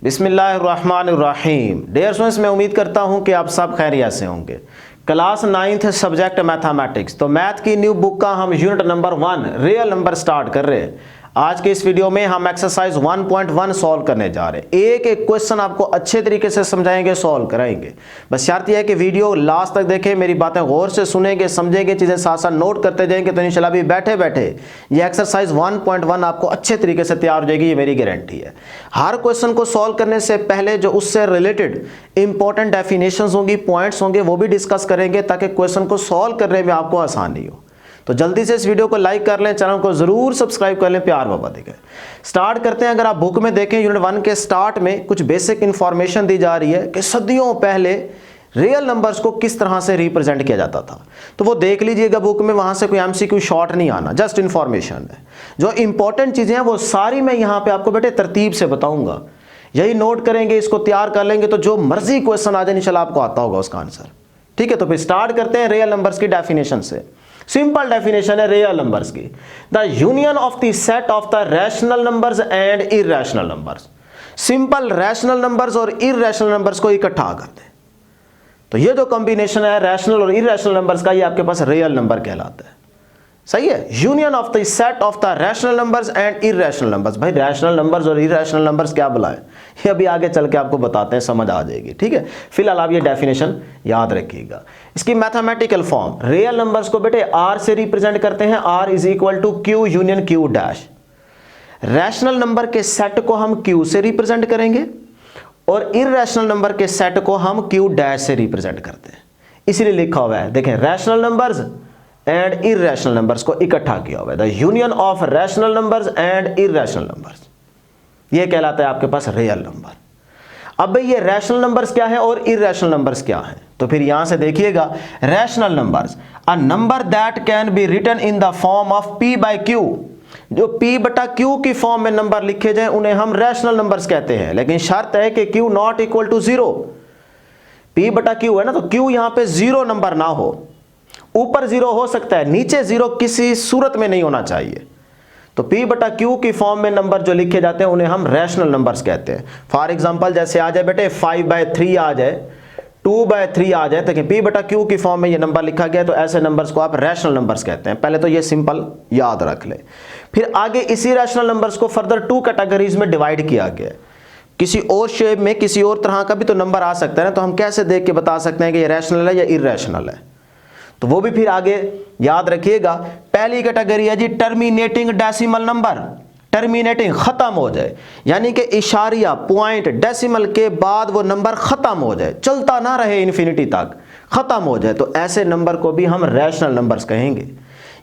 बिस्मिल्लाहिर्रहमानिर्रहीम। Dear students, मैं उम्मीद करता हूं कि आप सब खैरियत से होंगे। क्लास 9th सब्जेक्ट मैथमेटिक्स, तो मैथ की न्यू बुक का हम unit number 1 real number start कर रहे हैं। आज के इस वीडियो में हम एक्सरसाइज 1.1 सॉल्व करने जा रहे हैं। एक एक क्वेश्चन आपको अच्छे तरीके से समझाएंगे, सॉल्व कराएंगे। बस शर्त यह है कि वीडियो लास्ट तक देखें, मेरी बातें गौर से सुनेंगे, समझेंगे, चीज़ें साथ साथ नोट करते जाएंगे, तो इंशाल्लाह भी बैठे बैठे ये एक्सरसाइज 1.1 आपको अच्छे तरीके से तैयार हो जाएगी, ये मेरी गारंटी है। हर क्वेश्चन को सॉल्व करने से पहले जो उससे रिलेटेड इंपॉर्टेंट डेफिनेशंस होंगी, पॉइंट्स होंगे, वो भी डिस्कस करेंगे ताकि क्वेश्चन को सॉल्व करने में आपको आसानी हो। तो जल्दी से इस वीडियो को लाइक कर लें, चैनल को जरूर सब्सक्राइब कर लें, प्यार बाबा देखें। स्टार्ट करते हैं। अगर आप बुक में देखें, यूनिट 1 के स्टार्ट में कुछ बेसिक इंफॉर्मेशन दी जा रही है कि सदियों पहले रियल नंबर्स को किस तरह से रिप्रेजेंट किया जाता था। तो वो देख लीजिएगा बुक में, वहां से कोई एमसीक्यू शॉर्ट नहीं आना, जस्ट इंफॉर्मेशन है। जो इंपॉर्टेंट चीजें हैं वो सारी मैं यहाँ पे आपको बेटे तरतीब से बताऊंगा। यही नोट करेंगे, इसको तैयार कर लेंगे तो जो मर्जी क्वेश्चन आ जाए इंशाल्लाह आपको आता होगा उसका आंसर। ठीक है, तो फिर स्टार्ट करते हैं रियल नंबर्स की डेफिनेशन से। सिंपल डेफिनेशन है रियल नंबर्स की, the union of the set of the rational numbers and irrational numbers. Simple rational numbers और इरैशनल नंबर्स को इकट्ठा कर दें, तो ये जो कॉम्बिनेशन है रैशनल और इरैशनल नंबर्स का, ये आपके पास रियल नंबर कहलाता है। सही है, union of the set of the rational numbers and irrational numbers. भाई रैशनल नंबर्स और इरैशनल नंबर्स क्या बुलाएं, ये अभी आगे चल के आपको बताते हैं, समझ आ जाएगी। ठीक है, फिलहाल आप ये डेफिनेशन याद रखिएगा। इसकी मैथमेटिकल फॉर्म, रियल नंबर्स को बेटे आर से रिप्रेजेंट करते हैं, R is equal to Q union Q dash. Rational number के सेट को हम क्यू से रिप्रेजेंट करेंगे और इरैशनल नंबर के सेट को हम क्यू डैश से रिप्रेजेंट करते हैं। इसीलिए लिखा हुआ है, देखें, rational numbers and irrational numbers को इकट्ठा किया हुआ है, the union of rational numbers and irrational numbers, ये कहलाता है आपके पास रियल नंबर। अब भाई ये रैशनल नंबर्स क्या है और इरैशनल नंबर्स क्या है, तो फिर यहां से देखिएगा, rational numbers a number that can be written in the form of p by q। जो p बटा q की फॉर्म में नंबर लिखे जाए उन्हें हम रैशनल नंबर्स कहते हैं, लेकिन शर्त है कि q not equal to 0। p बटा q है ना, तो q यहां पे 0 नंबर ना हो, ऊपर 0 हो सकता है, नीचे 0 किसी सूरत में नहीं होना चाहिए। तो p बटा q की फॉर्म में नंबर जो लिखे जाते हैं उन्हें हम रैशनल नंबर्स कहते हैं। फॉर एग्जांपल जैसे आ जाए बेटे 5/3 आ जाए, 2/3 आ जाए, देखिए p बटा q की फॉर्म में ये नंबर लिखा गया है, तो ऐसे नंबर्स को आप रैशनल नंबर्स कहते हैं। पहले तो ये सिंपल याद रख ले। फिर आगे इसी रैशनल नंबर्स को फर्दर 2 कैटेगरीज में डिवाइड किया गया। किसी और शेप में किसी और तरह का भी तो नंबर आ सकता है ना, तो हम कैसे देख के बता सकते हैं कि ये रैशनल है या इरैशनल है, तो वो भी फिर आगे याद रखिएगा। पहली कैटेगरी है जी टर्मिनेटिंग डेसिमल नंबर। टर्मिनेटिंग, खत्म हो जाए, यानी कि इशारिया पॉइंट डेसिमल के बाद वो नंबर खत्म हो जाए, चलता ना रहे इन्फिनिटी तक, खत्म हो जाए, तो ऐसे नंबर को भी हम रैशनल नंबर्स कहेंगे।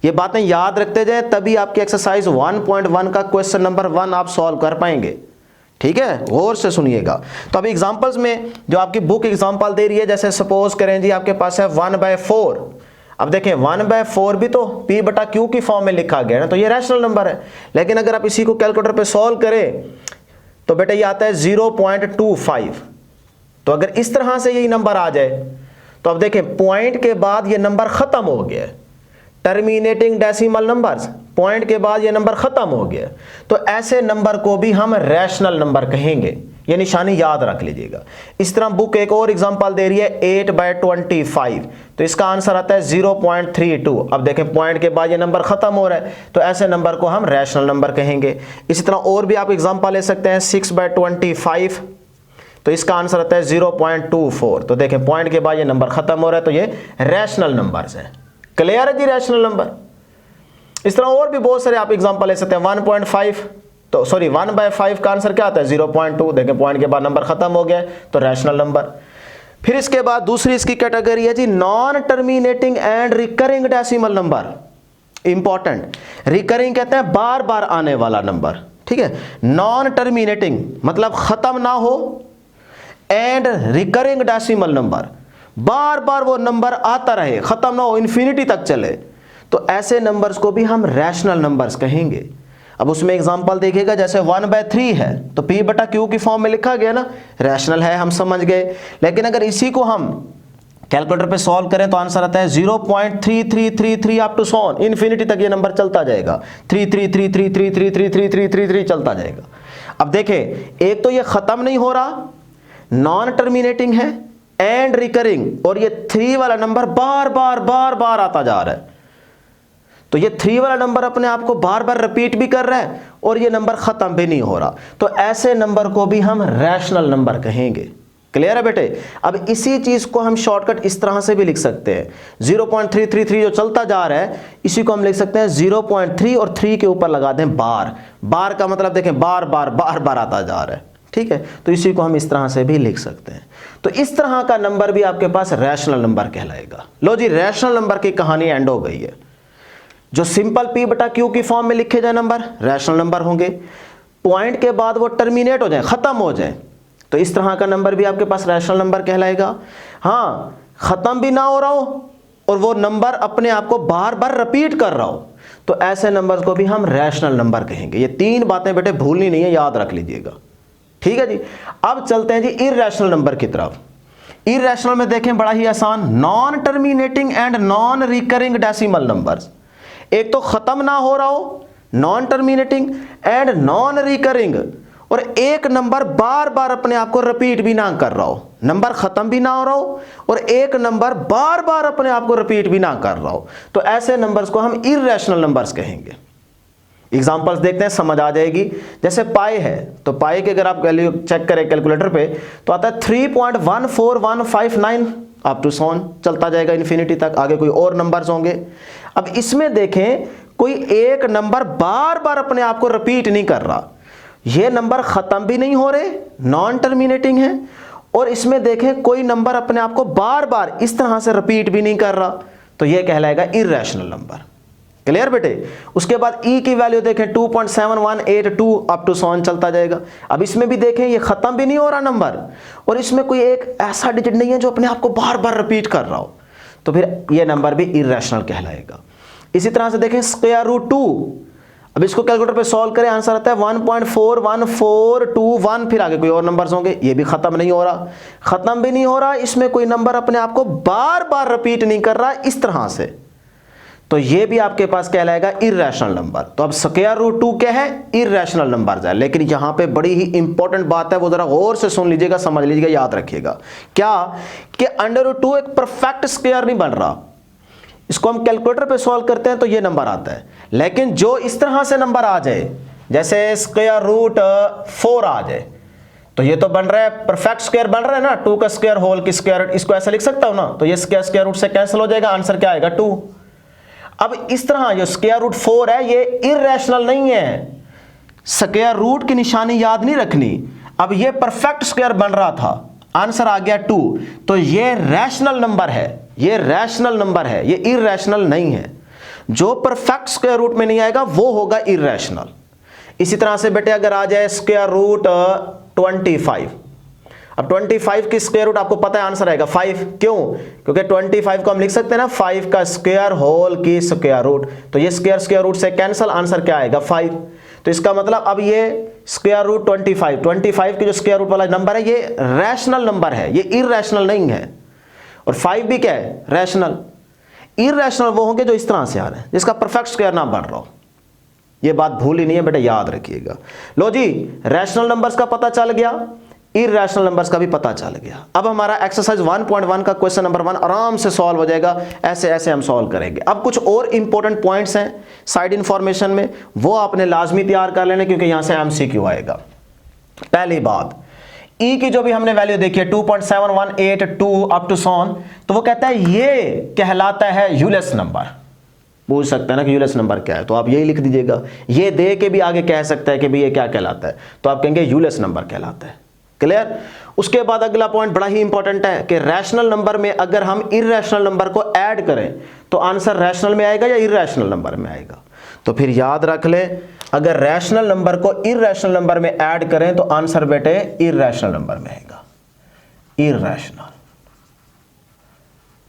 ये बातें याद रखते जाए, तभी आपकी एक्सरसाइज 1.1 का क्वेश्चन नंबर 1 आप सॉल्व कर पाएंगे। ठीक है, गौर से सुनिएगा। तो अभी एग्जांपल्स में जो आपकी बुक एग्जांपल दे रही है, जैसे सपोज करें जी आपके पास है 1/4। अब देखें 1/4 भी तो p बटा q की फॉर्म में लिखा गया ना, तो ये रैशनल नंबर है। लेकिन अगर आप इसी को कैलकुलेटर पे सॉल्व करें तो बेटा ये आता है 0.25। तो अगर इस तरह से यही नंबर आ जाए तो अब देखें पॉइंट के बाद ये नंबर खत्म हो गया, टर्मिनेटिंग डेसिमल नंबर्स, पॉइंट के बाद ये नंबर खत्म हो गया, तो ऐसे नंबर को भी हम रैशनल नंबर कहेंगे। ये निशानी याद रख लीजिएगा। इस तरह बुक एक और एग्जांपल दे रही है 8/25, तो इसका आंसर आता है 0.32। अब देखें पॉइंट के बाद ये नंबर खत्म हो रहा है, तो ऐसे नंबर को हम रैशनल नंबर कहेंगे। इसी तरह और भी आप एग्जांपल ले सकते हैं 6/25, तो इसका आंसर आता है 0.24। तो देखें पॉइंट के बाद ये नंबर खत्म हो रहा है, तो ये रैशनल नंबर्स है। क्लियर है जी रैशनल नंबर। इस तरह और भी बहुत सारे आप एग्जांपल ले सकते हैं 1.5, तो सॉरी 1/5 का आंसर क्या आता है 0.2। देखें पॉइंट के बाद नंबर खत्म हो गया, तो रैशनल नंबर। फिर इसके बाद दूसरी इसकी कैटेगरी है जी non terminating and recurring decimal number. Important, recurring कहते हैं बार बार आने वाला नंबर। ठीक है, नॉन टर्मिनेटिंग मतलब खत्म ना हो, एंड रिकरिंग डेसिमल नंबर बार बार वो नंबर आता रहे, खत्म ना हो, इन्फिनिटी तक चले, तो ऐसे नंबर्स को भी हम रैशनल नंबर्स कहेंगे। अब उसमें एग्जांपल देखिएगा, जैसे 1/3 है तो p बटा q की फॉर्म में लिखा गया ना, रैशनल है, हम समझ गए। लेकिन अगर इसी को हम कैलकुलेटर पे सॉल्व करें तो आंसर आता है 0.3333 अप टू सोन, इन्फिनिटी तक ये नंबर चलता जाएगा, 3333333333 चलता जाएगा। अब देखें, एक तो ये खत्म नहीं हो रहा, नॉन टर्मिनेटिंग है एंड रिकरिंग, और ये 3 वाला नंबर बार बार बार बार आता जा रहा है। तो ये 3 वाला नंबर अपने आप को बार बार रिपीट भी कर रहा है और ये नंबर खत्म भी नहीं हो रहा। तो ऐसे नंबर को भी हम रैशनल नंबर कहेंगे। क्लियर है बेटे? अब इसी चीज को हम शॉर्टकट इस तरह से भी लिख सकते हैं, 0.333 जो चलता जा रहा है इसी को हम लिख सकते हैं 0.3 और 3 के ऊपर लगा दें बार। बार का मतलब देखें बार बार बार बार आता जा रहा है, ठीक है? तो इसी को हम इस तरह से भी लिख सकते हैं। तो इस तरह का नंबर भी आपके पास रैशनल नंबर कहलाएगा। लो जी, रैशनल नंबर की कहानी एंड हो गई है। जो सिंपल P बटा Q की फॉर्म में लिखे जाए नंबर रैशनल नंबर होंगे, पॉइंट के बाद वो टर्मिनेट हो जाए, खत्म हो जाए, तो इस तरह का नंबर भी आपके पास रैशनल नंबर कहलाएगा। हाँ, खत्म भी ना हो रहा हो और वो नंबर अपने आप को बार बार रिपीट कर रहा हो, तो ऐसे नंबर्स को भी हम रैशनल नंबर कहेंगे। ये 3 बातें बेटे भूलनी नहीं है, याद रख लीजिएगा, ठीक है जी। अब चलते हैं जी इररैशनल नंबर की तरफ। इररैशनल में देखें बड़ा ही आसान, non terminating and non recurring decimal numbers. एक तो खत्म ना हो रहा हो, non terminating and non recurring, और एक नंबर बार बार अपने आप को रिपीट भी ना कर रहा हो, नंबर खत्म भी ना हो रहा हो और एक नंबर बार बार अपने आप को रिपीट भी ना कर रहा हो, तो ऐसे नंबर्स को हम इररैशनल नंबर्स कहेंगे। एग्जांपल्स देखते हैं, समझ आ जाएगी। जैसे पाई है, तो पाई के अगर आप वैल्यू चेक करें कैलकुलेटर पे तो आता है 3.14159 अप टू सोन, चलता जाएगा इन्फिनिटी तक, आगे कोई और नंबर्स होंगे। अब इसमें देखें कोई एक नंबर बार बार अपने आप को रिपीट नहीं कर रहा, ये नंबर खत्म भी नहीं हो रहे, नॉन टर्मिनेटिंग है, और इसमें देखें कोई नंबर अपने आप को बार बार इस तरह से रिपीट भी नहीं कर रहा, तो ये कहलाएगा इररैशनल नंबर। क्लियर बेटे? उसके बाद ई की वैल्यू देखें 2.7182 अप टू सोन, चलता जाएगा। अब इसमें भी देखें ये खत्म भी नहीं हो रहा नंबर, और इसमें कोई एक ऐसा डिजिट नहीं है जो अपने आप को बार बार रिपीट कर रहा हो, तो फिर ये नंबर भी इररैशनल कहलाएगा। इसी तरह से देखें स्क्वायर रूट 2, अब इसको कैलकुलेटर पे सॉल्व करें, आंसर आता है 1.41421, फिर आगे कोई और नंबर्स होंगे, ये भी खत्म नहीं हो रहा, खत्म भी नहीं हो रहा, इसमें कोई नंबर अपने आप को बार बार रिपीट नहीं कर रहा इस तरह से, तो ये भी आपके पास कहलाएगा इररैशनल नंबर। तो अब स्क्वायर रूट 2 क्या है? इररैशनल नंबर है। लेकिन यहां पे बड़ी ही इंपॉर्टेंट बात है, वो जरा गौर से सुन लीजिएगा, समझ लीजिएगा, याद रखिएगा, क्या कि अंडर रूट 2 एक परफेक्ट स्क्वायर नहीं बन रहा। इसको हम कैलकुलेटर पे सॉल्व करते हैं तो ये नंबर आता है, लेकिन जो इस तरह से नंबर आ जाए, जैसे स्क्वायर रूट 4 आ जाए, तो ये तो बन रहा है परफेक्ट स्क्वायर बन रहा है ना, 2 का स्क्वायर होल की स्क्वायर, इसको ऐसा लिख सकता हूं ना, तो ये स्क्वायर रूट से कैंसिल हो जाएगा, आंसर क्या आएगा 2। अब इस तरह जो स्क्वायर रूट 4 है ये इररैशनल नहीं है, स्क्वायर रूट की निशानी याद नहीं रखनी। अब ये परफेक्ट स्क्वायर बन रहा था, आंसर आ गया 2, तो ये रैशनल नंबर है, ये रैशनल नंबर है, ये इररैशनल नहीं है। जो परफेक्ट स्क्वायर रूट में नहीं आएगा वो होगा इररैशनल। इसी तरह से बेटे अगर आ जाए स्क्वायर रूट 25, अब 25 की स्क्वायर रूट आपको पता है आंसर आएगा 5, क्यों? क्योंकि 25 को हम लिख सकते हैं ना 5 का स्क्वायर होल की स्क्वायर रूट, तो ये स्क्वायर रूट से कैंसिल, आंसर क्या आएगा 5। तो इसका मतलब अब ये स्क्वायर रूट 25 की जो स्क्वायर रूट वाला नंबर है ये रैशनल नंबर है, ये इररैशनल नहीं है। और 5 भी क्या है? रैशनल। इररैशनल वो होंगे जो इस तरह से आ रहे हैं, जिसका परफेक्ट स्क्वायर ना बन रहा हो। ये बात भूल ही नहीं है बेटा, याद रखिएगा। लो जी, रैशनल नंबर्स का पता चल गया, इररैशनल नंबर्स का भी पता चल गया। अब हमारा एक्सरसाइज 1.1 का क्वेश्चन नंबर 1 आराम से सॉल्व हो जाएगा, ऐसे ऐसे हम सॉल्व करेंगे। अब कुछ और इंपॉर्टेंट पॉइंट्स हैं साइड इन्फॉर्मेशन में, वो आपने लाजमी तैयार कर लेने, क्योंकि यहां से एमसीक्यू आएगा। पहली बात, ई की जो भी हमने वैल्यू देखी है 2.7182 अप टू सोन, तो वो कहता है ये कहलाता है यूलेस नंबर। पूछ सकता है ना कि यूलेस नंबर क्या है, तो आप यही लिख दीजिएगा। ये दे के भी आगे कह सकता है कि भाई ये क्या कहलाता है, तो आप कहेंगे यूलेस नंबर कहलाता है। क्लियर? उसके बाद अगला पॉइंट बड़ा ही इंपॉर्टेंट है कि रैशनल नंबर में अगर हम इररैशनल नंबर को ऐड करें तो आंसर रैशनल में आएगा या इररैशनल नंबर में आएगा। तो फिर याद रख लें, अगर रैशनल नंबर को इररैशनल नंबर में ऐड करें तो आंसर बेटे इररैशनल नंबर में आएगा, इररैशनल।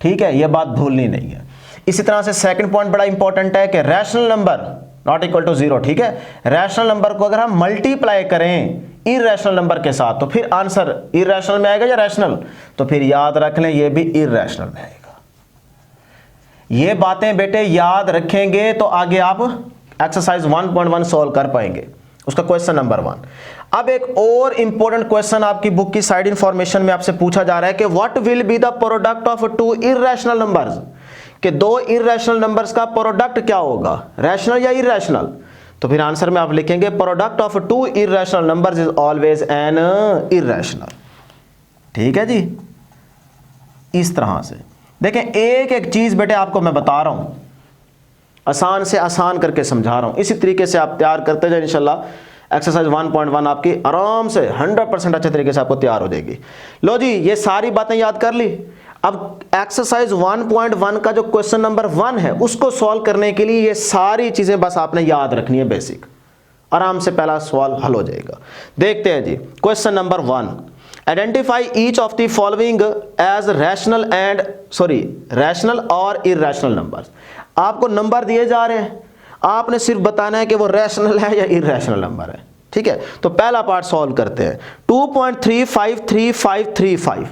ठीक है, यह बात भूलनी नहीं है। इसी तरह से सेकंड पॉइंट बड़ा इंपॉर्टेंट है कि rational number not equal to 0। ठीक है, रैशनल नंबर को अगर हम मल्टीप्लाई करें इररैशनल नंबर के साथ तो फिर आंसर इररैशनल में आएगा या रैशनल, तो फिर याद रख लें ये भी इररैशनल में आएगा। ये बातें बेटे याद रखेंगे तो आगे आप एक्सरसाइज 1.1 सॉल्व कर पाएंगे, उसका क्वेश्चन नंबर 1। अब एक और इंपॉर्टेंट क्वेश्चन आपकी बुक की साइड इंफॉर्मेशन में आपसे पूछा जा रहा है कि what will be the product of two irrational numbers, कि दो इर्रेशनल नंबर्स का प्रोडक्ट क्या होगा, रैशनल या इर्रेशनल। तो फिर आंसर में आप लिखेंगे product of two irrational numbers is always an irrational. ठीक है जी, इस तरह से देखें, एक एक चीज बेटे आपको मैं बता रहा हूं, आसान से आसान करके समझा रहा हूं, इसी तरीके से आप तैयार करते जाए, इंशाल्लाह एक्सरसाइज 1.1 आपकी आराम से 100% अच्छे तरीके से आपको तैयार हो जाएगी। लो जी, ये सारी बातें याद कर ली। अब एक्सरसाइज 1.1 का जो क्वेश्चन नंबर 1 है उसको सॉल्व करने के लिए ये सारी चीजें बस आपने याद रखनी है, बेसिक, आराम से पहला सवाल हल हो जाएगा। देखते हैं जी, question number 1, identify each of the following as rational और इर्रेशनल नंबर्स। आपको नंबर दिए जा रहे हैं, आपने सिर्फ बताना है कि वो रैशनल है या इर्रेशनल नंबर है। ठीक है, तो पहला पार्ट सॉल्व करते हैं। 2.353535।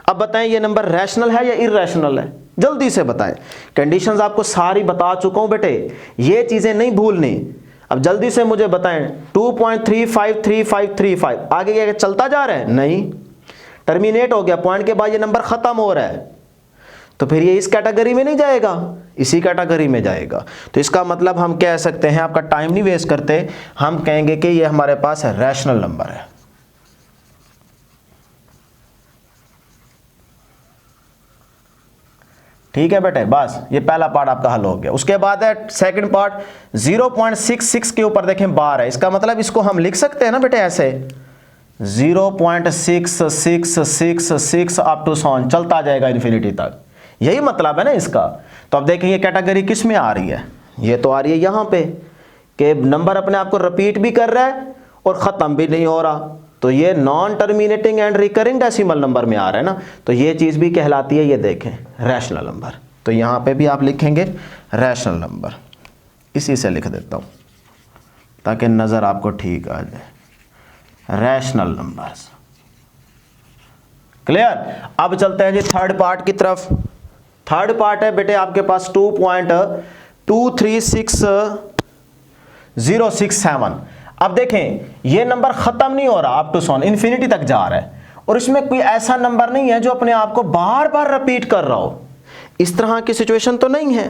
अब बताएं ये नंबर रैशनल है या इर्रेशनल है, जल्दी से बताएं। कंडीशंस आपको सारी बता चुका हूं बेटे, ये चीजें नहीं भूलनी। अब जल्दी से मुझे बताएं 2.353535 आगे क्या चलता जा रहा है, नहीं, टर्मिनेट हो गया, पॉइंट के बाद ये नंबर खत्म हो रहा है, तो फिर ये इस कैटेगरी में नहीं जाएगा, इसी कैटेगरी में जाएगा। तो इसका मतलब हम कह सकते हैं, आपका टाइम नहीं वेस्ट करते, हम कहेंगे कि ये हमारे पास रैशनल नंबर है। ठीक है बेटे, बस ये पहला पार्ट आपका हल हो गया। उसके बाद है सेकंड पार्ट, 0.66 के ऊपर देखें बार है, इसका मतलब इसको हम लिख सकते हैं ना बेटे ऐसे, 0.6666 अप टू सॉन चलता जाएगा इन्फिनिटी तक, यही मतलब है ना इसका। तो अब देखें ये कैटेगरी किस में आ रही है, ये तो आ रही है यहां पे कि नंबर अपने आप को रिपीट भी कर रहा है और खत्म भी नहीं हो रहा, तो ये non terminating and recurring decimal number में आ रहा है ना, तो ये चीज भी कहलाती है, ये देखें, रैशनल नंबर। तो यहां पे भी आप लिखेंगे रैशनल नंबर, इसी से लिख देता हूं ताकि नजर आपको ठीक आ जाए, रैशनल नंबर्स। क्लियर। अब चलते हैं जी थर्ड पार्ट की तरफ। थर्ड पार्ट है बेटे आपके पास 2.236067। अब देखें ये नंबर खत्म नहीं हो रहा, अप टू सॉन इन्फिनिटी तक जा रहा है, और इसमें कोई ऐसा नंबर नहीं है जो अपने आप को बार बार रिपीट कर रहा हो, इस तरह की सिचुएशन तो नहीं है।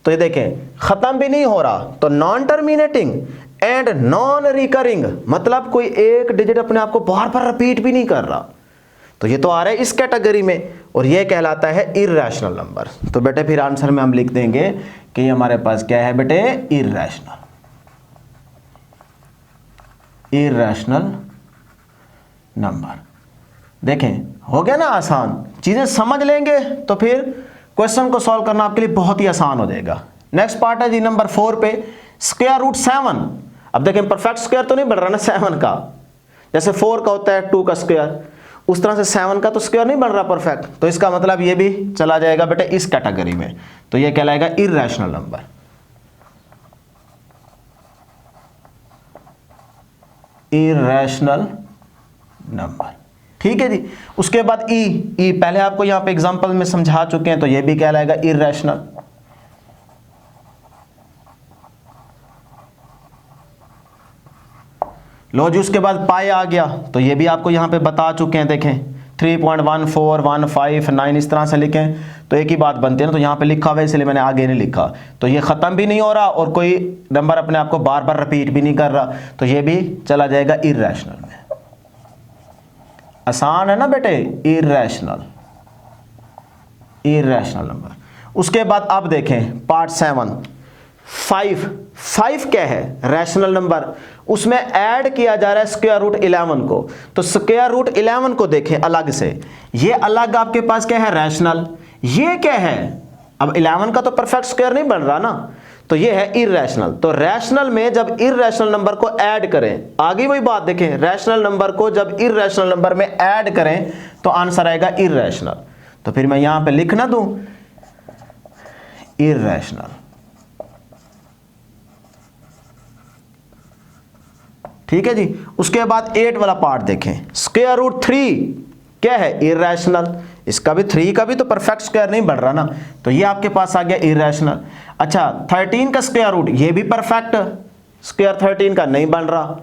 तो ये देखें खत्म भी नहीं हो रहा, तो non terminating and non recurring, मतलब कोई एक डिजिट अपने आप को बार बार रिपीट भी नहीं कर रहा, तो ये तो आ रहा है इस कैटेगरी में, और ये कहलाता है इर्रेशनल नंबर। तो बेटे फिर आंसर में हम लिख देंगे कि हमारे पास क्या है बेटे, इर्रेशनल नंबर। देखें हो गया ना आसान, चीजें समझ लेंगे तो फिर क्वेश्चन को सॉल्व करना आपके लिए बहुत ही आसान हो जाएगा। नेक्स्ट पार्ट है जी नंबर 4 पे, स्क्वायर रूट 7। अब देखें परफेक्ट स्क्वायर तो नहीं बन रहा ना 7 का, जैसे 4 का होता है 2 का स्क्वायर, उस तरह से 7 का तो स्क्वायर नहीं बन रहा परफेक्ट, तो इसका मतलब ये भी चला जाएगा बेटे इस कैटेगरी में, तो ये कहलाएगा इर्रेशनल नंबर। इर्रेशनल नंबर, ठीक है जी। उसके बाद ई पहले आपको यहां पे एग्जांपल में समझा चुके हैं, तो ये भी कहलाएगा इर्रेशनल। लो जी, उसके बाद पाई आ गया, तो ये भी आपको यहां पे बता चुके हैं, देखें 3.1415 इस तरह से लिखें तो एक ही बात बनती है ना, तो यहां पे लिखा हुआ है इसलिए मैंने आगे नहीं लिखा। तो ये खत्म भी नहीं हो रहा और कोई नंबर अपने आप को बार बार रिपीट भी नहीं कर रहा, तो ये भी चला जाएगा इर्रेशनल में। आसान है ना बेटे, इर्रेशनल नंबर। उसके बाद अब देखें पार्ट 7, 5 क्या है, रैशनल नंबर, उसमें ऐड किया जा रहा है स्क्वायर रूट 11 को, तो स्क्वायर रूट 11 को देखें अलग से, ये अलग आपके पास क्या है, रैशनल, ये क्या है, अब 11 का तो परफेक्ट स्क्वायर नहीं बन रहा ना, तो ये है इर्रेशनल। तो रैशनल में जब इर्रेशनल नंबर को ऐड करें, आगे वही बात देखें, रैशनल नंबर को जब इर्रेशनल नंबर में ऐड करें तो आंसर आएगा इर्रेशनल। तो फिर मैं यहां पे लिख ना दूं इर्रेशनल, ठीक है जी। उसके बाद 8 वाला पार्ट देखें, स्क्वायर रूट 3 क्या है, इर्रेशनल, इसका भी 3 का भी तो परफेक्ट स्क्वायर नहीं बन रहा ना, तो ये आपके पास आ गया इर्रेशनल। अच्छा 13 का स्क्वायर रूट, ये भी परफेक्ट स्क्वायर 13 का नहीं बन रहा,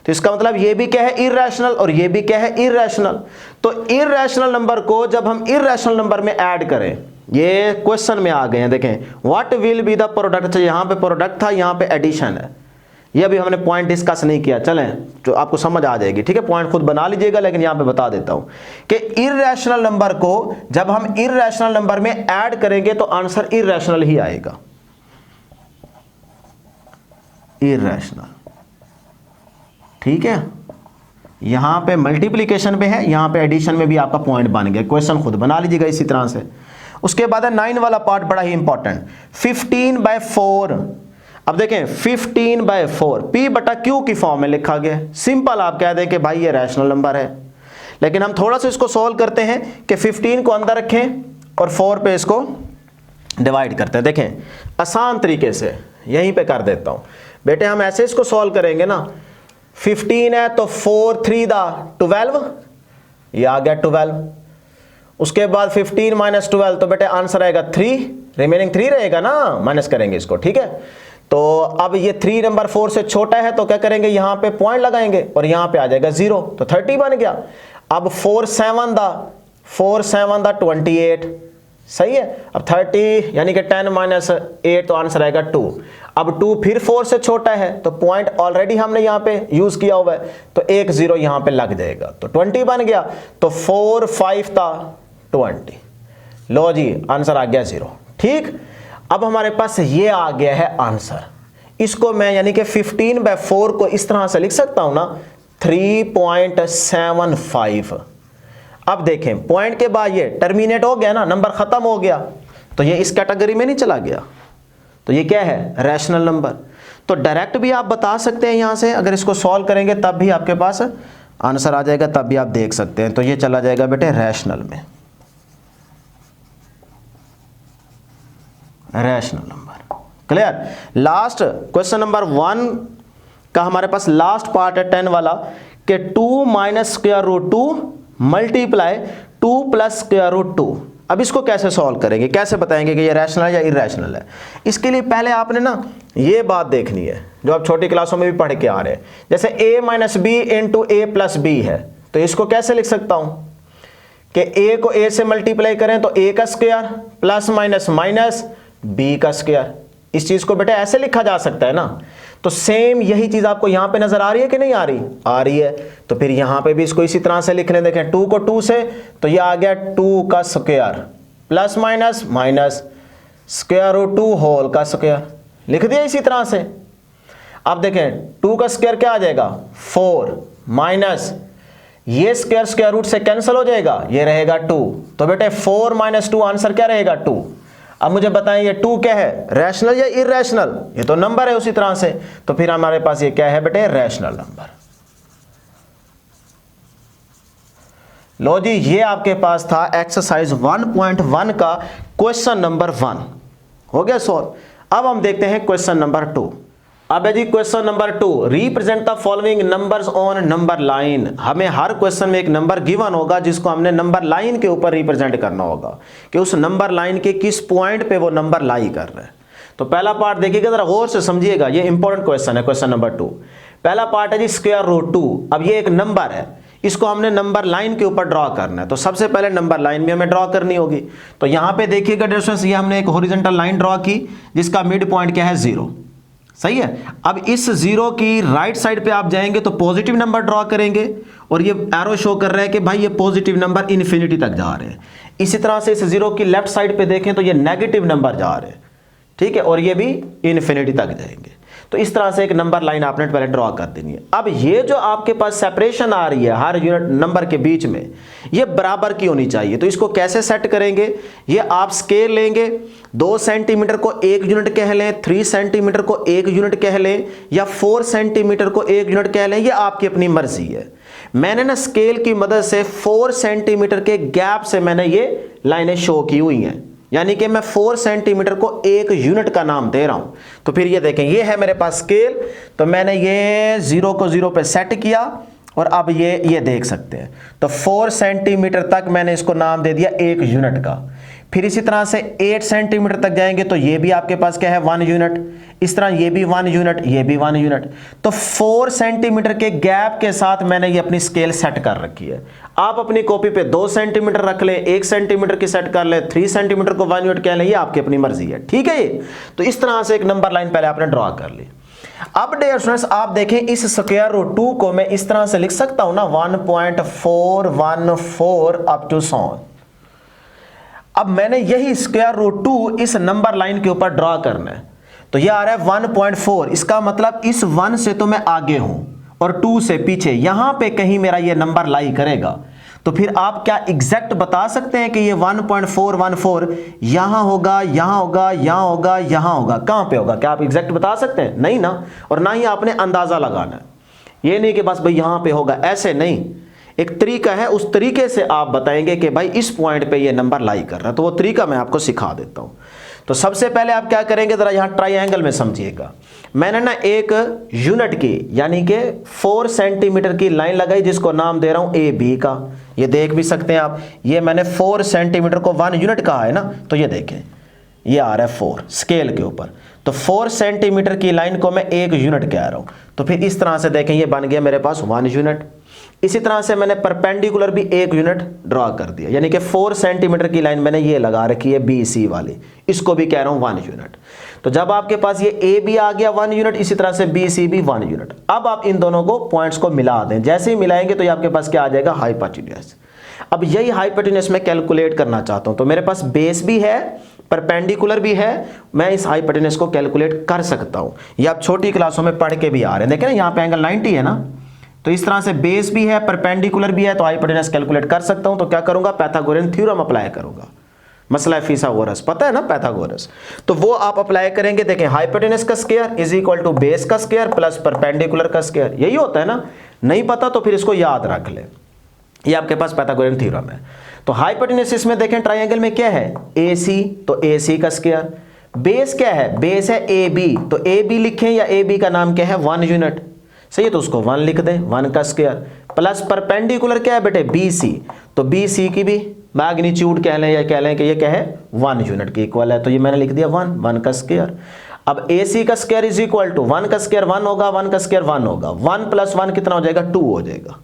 तो इसका मतलब ये भी क्या है, इर्रेशनल, और ये भी क्या है, इर्रेशनल। तो इर्रेशनल नंबर को जब हम इर्रेशनल नंबर में ऐड करें, ये क्वेश्चन में आ गए हैं, देखें what will be the product, यहां पे प्रोडक्ट था, यहां पे एडिशन है। ये अभी हमने पॉइंट डिस्कस नहीं किया, चलें जो आपको समझ आ जाएगी, ठीक है, पॉइंट खुद बना लीजिएगा, लेकिन यहां पे बता देता हूं कि इर्रेशनल नंबर को जब हम इर्रेशनल नंबर में ऐड करेंगे तो आंसर इर्रेशनल ही आएगा, इर्रेशनल, ठीक है। यहां पे मल्टीप्लिकेशन पे है, यहां पे एडिशन में भी आपका पॉइंट बन गया, क्वेश्चन खुद बना लीजिएगा इसी तरह से। उसके बाद है 9 वाला पार्ट, बड़ा ही इंपॉर्टेंट, 15/4। अब देखें 15/4 P बटा Q की फॉर्म में लिखा गया। सिंपल आप कह दें कि भाई ये रैशनल नंबर है, लेकिन हम थोड़ा सा इसको सॉल्व करते हैं कि 15 को अंदर रखें और 4 पे इसको डिवाइड करते हैं। देखें आसान तरीके से यहीं पे कर देता हूं बेटे, हम ऐसे इसको सॉल्व करेंगे ना, 15 है तो 4 3 12, ये आ गया 12। उसके बाद 15 माइनस 12, तो बेटे आंसर आएगा 3, रिमेनिंग 3 रहेगा ना, माइनस करेंगे इसको, ठीक है। तो अब ये 3 नंबर 4 से छोटा है, तो क्या करेंगे, यहां पे पॉइंट लगाएंगे और यहां पे आ जाएगा 0, तो 30 बन गया। अब 4 7 28, सही है। अब 30 यानी कि 10 माइनस 8, तो आंसर आएगा 2। अब 2 फिर 4 से छोटा है, तो पॉइंट ऑलरेडी हमने यहां पे यूज किया हुआ है, तो एक 0 यहां पे लग जाएगा, तो 20 बन गया। तो 4 5 20, लो जी आंसर आ गया 0, ठीक। अब हमारे पास ये आ गया है आंसर। इसको मैं यानी कि 15/4 को इस तरह से लिख सकता हूं ना, 3.75। अब देखें पॉइंट के बाद ये टर्मिनेट हो गया ना, नंबर खत्म हो गया, तो ये इस कैटेगरी में नहीं चला गया, तो ये क्या है, रैशनल नंबर। तो डायरेक्ट भी आप बता सकते हैं यहां से, अगर इसको सॉल्व करेंगे तब भी आपके पास आंसर आ जाएगा, तब भी आप देख सकते हैं। तो ये चला जाएगा बेटे रैशनल में, rational number, clear. Last question number 1 का हमारे पास लास्ट पार्ट है 10 वाला, कि 2 minus square root 2 multiply 2 plus square root 2। अब इसको कैसे सॉल्व करेंगे, कैसे बताएंगे कि ये रैशनल है या इरैशनल है। इसके लिए पहले आपने ना ये बात देखनी है जो आप छोटी क्लासों में भी पढ़ के आ रहे हैं, जैसे a minus B into A plus B है, तो इसको कैसे लिख सकता हूं कि a को a से मल्टीप्लाई करें तो a का square plus minus minus b का स्क्वायर। इस चीज को बेटा ऐसे लिखा जा सकता है ना। तो सेम यही चीज आपको यहां पे नजर आ रही है कि नहीं आ रही, आ रही है। तो फिर यहां पे भी इसको इसी तरह से लिख लें, देखें 2 को 2 से, तो ये आ गया 2 का square plus minus minus square root 2 whole का स्क्वायर, लिख दिया इसी तरह से। अब देखें 2 का स्क्वायर क्या आ जाएगा 4 माइनस ये स्क्वायर स्क्वायर रूट से कैंसिल हो जाएगा, ये रहेगा 2, तो बेटे 4 माइनस 2 आंसर क्या रहेगा 2। अब मुझे बताएं ये 2 क्या है, रैशनल या इरैशनल, ये तो नंबर है उसी तरह से, तो फिर हमारे पास ये क्या है बेटे, रैशनल नंबर। लो जी, ये आपके पास था एक्सरसाइज 1.1 का क्वेश्चन नंबर 1 हो गया सॉल्व। अब हम देखते हैं क्वेश्चन नंबर 2। अब है जी question number 2, represent the following numbers on number line. हमें हर क्वेश्चन में एक नंबर गिवन होगा जिसको हमने नंबर लाइन के ऊपर रिप्रेजेंट करना होगा कि उस नंबर लाइन के किस पॉइंट पे वो नंबर लाई कर रहा है। तो पहला पार्ट देखिएगा, जरा गौर से समझिएगा, ये इंपॉर्टेंट क्वेश्चन है, क्वेश्चन नंबर 2। पहला पार्ट है जी स्क्वायर रूट 2। अब ये एक नंबर है, इसको हमने नंबर लाइन के ऊपर ड्रॉ करना है, तो सबसे पहले नंबर लाइन भी हमें ड्रॉ करनी होगी। तो यहां पे देखिएगा डिस्टेंस, ये हमने एक हॉरिजॉन्टल लाइन ड्रॉ की जिसका मिड पॉइंट क्या है 0, सही है। अब इस 0 की राइट साइड पे आप जाएंगे तो पॉजिटिव नंबर ड्रॉ करेंगे, और ये एरो शो कर रहा है कि भाई ये पॉजिटिव नंबर इन्फिनिटी तक जा रहे हैं। इसी तरह से इस 0 की लेफ्ट साइड पे देखें तो ये नेगेटिव नंबर जा रहे हैं, ठीक है, और ये भी इन्फिनिटी तक जाएंगे। तो इस तरह से एक नंबर लाइन आपने पहले ड्रॉ कर देनी है। अब ये जो आपके पास सेपरेशन आ रही है हर यूनिट नंबर के बीच में, ये बराबर की होनी चाहिए। तो इसको कैसे सेट करेंगे, ये आप स्केल लेंगे, 2 सेंटीमीटर को 1 यूनिट कह लें, 3 सेंटीमीटर को 1 यूनिट कह लें, या 4 सेंटीमीटर को 1 यूनिट कह लें, ये आपकी अपनी मर्जी है। मैंने ना स्केल की मदद से 4 सेंटीमीटर के गैप से मैंने ये लाइनें शो की हुई हैं, यानी कि मैं 4 सेंटीमीटर को 1 यूनिट का नाम दे रहा हूं। तो फिर ये देखें, ये है मेरे पास स्केल, तो मैंने ये 0 को 0 पे सेट किया, और अब ये देख सकते हैं। तो 4 सेंटीमीटर तक मैंने इसको नाम दे दिया 1 यूनिट का। फिर इसी तरह से 8 सेंटीमीटर तक जाएंगे तो ये भी आपके पास क्या है 1 यूनिट, इस तरह ये भी 1 यूनिट, ये भी 1 यूनिट। तो 4 सेंटीमीटर के गैप के साथ मैंने ये अपनी स्केल सेट कर रखी है। आप अपनी कॉपी पे 2 सेंटीमीटर रख ले, 1 सेंटीमीटर की सेट कर ले, 3 सेंटीमीटर को 1 यूनिट कह ले, ये आपकी अपनी मर्जी है, ठीक है। ये तो इस तरह से एक नंबर लाइन पहले आपने ड्रॉ कर ली। अब डियर स्टूडेंट्स आप देखें इस स्क्वायर रूट 2 को मैं इस तरह से लिख सकता हूं ना 1.414 अप टू सो। अब मैंने यही स्क्वायर रूट 2 इस नंबर लाइन के ऊपर ड्रॉ करना है, तो ये आ रहा है 1.4। इसका मतलब इस 1 से तो मैं आगे हूं और 2 से पीछे, यहां पे कहीं मेरा ये नंबर लाई करेगा। तो फिर आप क्या एग्जैक्ट बता सकते हैं कि ये 1.414 यहां होगा, यहां होगा, यहां होगा, यहां होगा? कहां पे होगा? क्या आप एग्जैक्ट बता सकते हैं? नहीं ना। और ना ही आपने अंदाजा लगाना है, ये नहीं कि बस भाई यहां पे होगा, ऐसे नहीं। एक तरीका है, उस तरीके से आप बताएंगे कि भाई इस पॉइंट पे ये नंबर लाई कर रहा है। तो वो तरीका मैं आपको सिखा देता हूं। तो सबसे पहले आप क्या करेंगे, जरा यहां ट्राइंगल में समझिएगा। मैंने ना एक यूनिट की यानी कि 4 सेंटीमीटर की लाइन लगाई जिसको नाम दे रहा हूं ए बी का। ये देख भी सकते हैं आप, ये मैंने 4 सेंटीमीटर को 1 यूनिट कहा है ना, तो ये देखें ये आ रहा है 4 स्केल के ऊपर। तो 4 सेंटीमीटर की लाइन को मैं 1 यूनिट कह रहा हूं। तो फिर इस तरह से देखें ये बन गया मेरे पास 1 यूनिट। इसी तरह से मैंने परपेंडिकुलर भी 1 यूनिट ड्रॉ कर दिया, यानी कि 4 सेंटीमीटर की लाइन मैंने ये लगा रखी है बी सी वाली, इसको भी कह रहा हूं 1 यूनिट। तो जब आपके पास ये ए भी आ गया 1 यूनिट, इसी तरह से बी सी भी 1 यूनिट। अब आप इन दोनों को पॉइंट्स को मिला दें, जैसे ही मिलाएंगे तो ये आपके पास क्या आ जाएगा, हाइपोटेन्यूज। अब यही हाइपोटेन्यूज मैं कैलकुलेट करना चाहता हूं, तो मेरे पास बेस भी है, परपेंडिकुलर भी है, मैं इस हाइपोटेन्यूज को कैलकुलेट कर सकता हूं। ये आप छोटी क्लासों में पढ़ के भी आ रहे हैं, देखें ना यहाँ पे एंगल 90 है ना, तो इस तरह से बेस भी है, परपेंडिकुलर भी है, तो हाइपोटेन्यूज कैलकुलेट कर सकता हूं। तो क्या करूंगा, पाइथागोरियन थ्योरम अप्लाई करूंगा, मसला फिथागोरस, पता है ना पाइथागोरस, तो वो आप अप्लाई करेंगे। देखें हाइपोटेन्यूज का square is equal to base का स्क्वायर प्लस परपेंडिकुलर का स्क्वायर, यही होता है ना। नहीं पता तो फिर इसको याद रख ले, ये आपके पास पाइथागोरियन थ्योरम है। तो हाइपोटेन्यूज में देखें ट्राइंगल में क्या है, ए सी, तो ए सी का स्क्वायर। बेस क्या है, बेस है ए बी, तो ए बी लिखें या ए बी का नाम क्या है 1 यूनिट, सही है, तो उसको 1 लिख दें, 1 का स्क्वायर। प्लस परपेंडिकुलर क्या है बेटे, बी सी, तो बी सी की भी मैग्नीट्यूड कह लें या कह लें कि ये क्या है 1 यूनिट की इक्वल है, तो ये मैंने लिख दिया 1 का स्क्वायर। अब ए सी का स्क्वायर इज इक्वल टू 1 का स्क्वायर 1 होगा, 1 का स्क्वायर 1 होगा, 1 प्लस 1 कितना हो जाएगा, 2 हो जाएगा।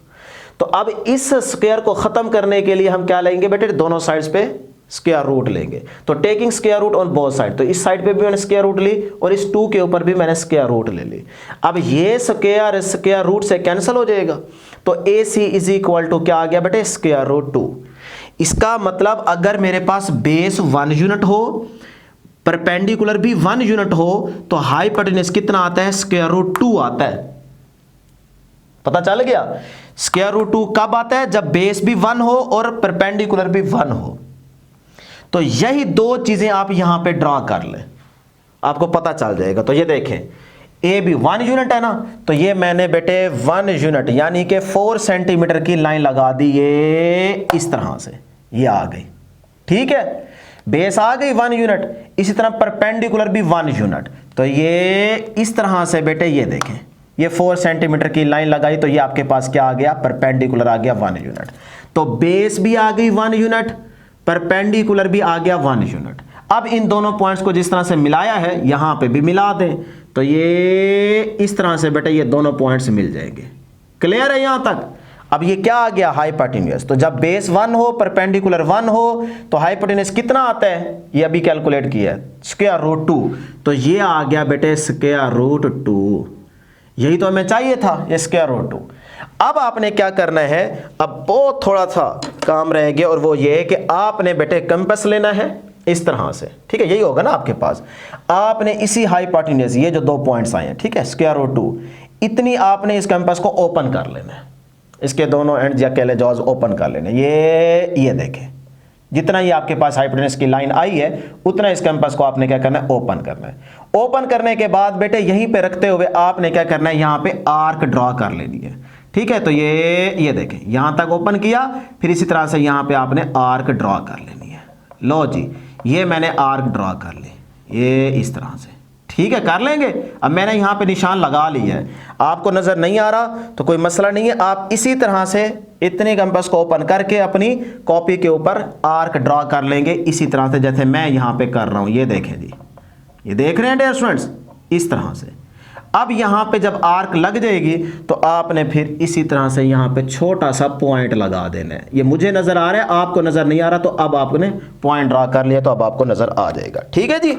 तो अब इस स्क्वायर को खत्म करने के लिए हम क्या लेंगे बेटे, दोनों साइड्स पे स्क्वायर रूट लेंगे। तो taking square root on both side, तो इस साइड पे भी मैंने स्क्वायर रूट ली और इस 2 के ऊपर भी मैंने स्क्वायर रूट ले ली। अब ये स्क्वायर रूट से कैंसिल हो जाएगा, तो ए सी इज इक्वल टू क्या आ गया बेटे, स्क्वायर रूट 2। इसका मतलब अगर मेरे पास बेस 1 यूनिट हो, परपेंडिकुलर भी 1 यूनिट हो, तो हाइपोटेन्यूज कितना आता है, स्क्वायर रूट 2 आता है। पता चल गया, स्क्वायर रूट 2 कब आता है, जब बेस भी 1 हो और परपेंडिकुलर भी 1 हो। तो यही 2 चीजें आप यहां पे ड्रॉ कर लें, आपको पता चल जाएगा। तो ये देखें ए भी 1 यूनिट है ना, तो ये मैंने बेटे 1 यूनिट यानी कि 4 सेंटीमीटर की लाइन लगा दी, ये इस तरह से ये आ गई, ठीक है, बेस आ गई 1 यूनिट। इसी तरह परपेंडिकुलर भी 1 यूनिट, तो ये इस तरह से बेटे ये देखें, ये 4 सेंटीमीटर की लाइन लगाई, तो ये आपके पास क्या आ गया, परपेंडिकुलर आ गया 1 यूनिट। तो बेस भी आ गई 1 यूनिट, परपेंडिकुलर भी आ गया 1 यूनिट। अब इन दोनों पॉइंट्स को जिस तरह से मिलाया है यहां पे भी मिला दें, तो ये इस तरह से बेटा ये दोनों पॉइंट्स मिल जाएंगे। क्लियर है यहां तक? अब ये क्या आ गया, हाइपोटेन्यूज। तो जब बेस 1 हो, परपेंडिकुलर 1 हो, तो हाइपोटेन्यूज कितना आता है, ये अभी कैलकुलेट किया है, स्क्वायर रूट 2। तो ये आ गया बेटे स्क्वायर रूट 2, यही तो हमें चाहिए था, ये स्क्वायर रूट 2। अब आपने क्या करना है, अब बहुत थोड़ा सा काम रह गया, और वो ये है कि आपने बेटे कंपास लेना है इस तरह से, ठीक है, यही होगा ना आपके पास। आपने इसी हाइपोटेन्यूज, ये जो 2 पॉइंट्स आए हैं, ठीक है, स्क्वायर रूट 2, इतनी आपने इस कंपास को ओपन कर लेना है, इसके दोनों एंड या कह ले जॉज ओपन कर लेने। ये देखें, जितना ही आपके पास हाइपोटेन्यूज की लाइन आई है, उतना इस कंपास को आपने क्या करना है, ओपन करना है। ओपन करने के बाद बेटे यहीं पे रखते हुए आपने क्या करना है, यहां पे आर्क ड्रॉ कर लेनी है, ठीक है। तो ये देखें, यहां तक ओपन किया, फिर इसी तरह से यहां पे आपने आर्क ड्रॉ कर लेनी है। लो जी, ये मैंने आर्क ड्रॉ कर ली, ये इस तरह से, ठीक है, कर लेंगे। अब मैंने यहां पे निशान लगा लिया है, आपको नजर नहीं आ रहा तो कोई मसला नहीं है, आप इसी तरह से इतनी कंपास को ओपन करके अपनी कॉपी के ऊपर आर्क ड्रॉ कर लेंगे इसी तरह से जैसे मैं यहां पे कर रहा हूं। ये देखें जी, ये देख रहे हैं डियर स्टूडेंट्स, इस तरह से। अब यहां पे जब आर्क लग जाएगी तो आपने फिर इसी तरह से यहां पे छोटा सा पॉइंट लगा देना है। ये मुझे नजर आ रहा है, आपको नजर नहीं आ रहा, तो अब आपने पॉइंट ड्रॉ कर लिया तो अब आपको नजर आ जाएगा। ठीक है जी,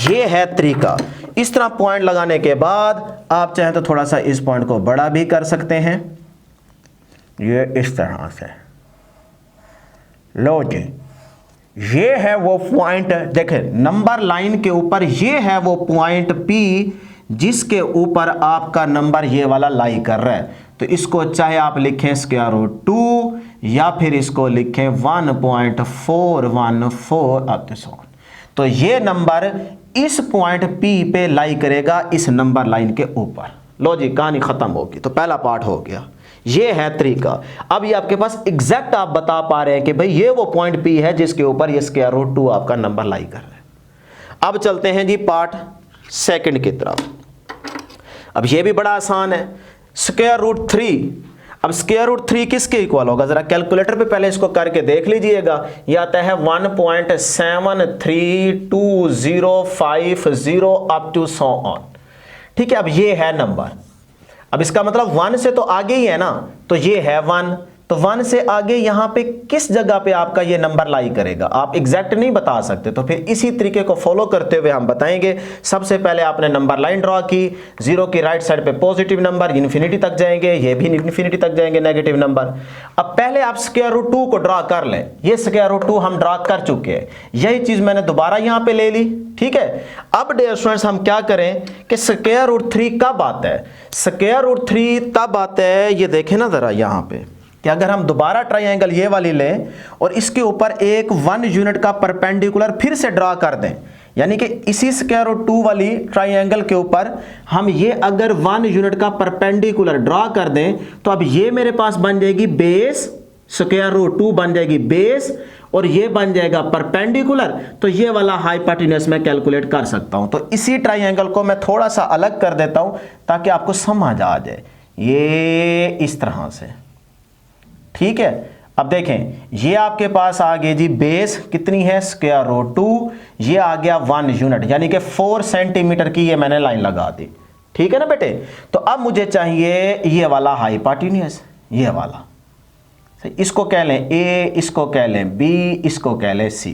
ये है तरीका। इस तरह पॉइंट लगाने के बाद आप चाहें तो थोड़ा सा इस पॉइंट को बड़ा भी कर सकते हैं, ये इस तरह से। लो जी, ये है वो पॉइंट, देखें नंबर लाइन के ऊपर ये है वो पॉइंट P जिसके ऊपर आपका नंबर ये वाला लाई कर रहा है। तो इसको चाहे आप लिखें √2 या फिर इसको लिखें 1.414। तो ये नंबर इस पॉइंट P पे लाई करेगा इस नंबर लाइन के ऊपर। लो जी, कहानी खत्म होगी। तो पहला पार्ट हो गया, ये है तरीका। अब ये आपके पास एग्जैक्ट आप बता पा रहे हैं कि भाई ये वो पॉइंट P है जिसके ऊपर ये √2 आपका नंबर लाई कर रहा है। अब चलते हैं जी पार्ट सेकंड की तरफ। अब ये भी बड़ा आसान है, √3। अब √3 किसके इक्वल होगा, जरा कैलकुलेटर पे पहले इसको करके देख लीजिएगा। ये आता है 1.73250 अप टू सो ऑन। ठीक है, अब ये है नंबर। अब इसका मतलब 1 से तो आगे ही है ना, तो ये है 1। तो 1 से आगे यहां पे किस जगह पे आपका ये नंबर लाई करेगा, आप एग्जैक्ट नहीं बता सकते। तो फिर इसी तरीके को फॉलो करते हुए हम बताएंगे। सबसे पहले आपने नंबर लाइन ड्रॉ की, 0 की राइट साइड पे पॉजिटिव नंबर इन्फिनिटी तक जाएंगे, ये भी इन्फिनिटी तक जाएंगे नेगेटिव नंबर। अब पहले आप √2 को ड्रॉ कर लें। ये √2 हम ड्रॉ कर चुके हैं, यही चीज मैंने दोबारा यहां पे ले ली। ठीक है, अब डियर स्टूडेंट्स हम क्या करें कि √3 कब आता है, √3 तब आता है, ये देखें ना जरा यहां पे, कि अगर हम दोबारा ट्राइंगल ये वाली लें और इसके ऊपर एक 1 यूनिट का परपेंडिकुलर फिर से ड्रॉ कर दें, यानी कि इसी √2 वाली ट्राइंगल के ऊपर हम ये अगर 1 यूनिट का परपेंडिकुलर ड्रॉ कर दें, तो अब ये मेरे पास बन जाएगी बेस, √2 बन जाएगी बेस और ये बन जाएगा परपेंडिकुलर। तो ये वाला हाइपोटेन्यूज मैं कैलकुलेट कर सकता हूं। तो इसी ट्राइंगल को मैं थोड़ा सा अलग कर देता हूं ताकि आपको समझ आ जाए, ये इस तरह से। ठीक है, अब देखें ये आपके पास आ गई जी बेस कितनी है, √2, ये आ गया 1 यूनिट, यानी कि 4 सेंटीमीटर की ये मैंने लाइन लगा दी। ठीक है ना बेटे, तो अब मुझे चाहिए ये वाला हाइपोटेन्यूज, ये वाला, इसको कह लें A, इसको कह लें B, इसको कह लें C।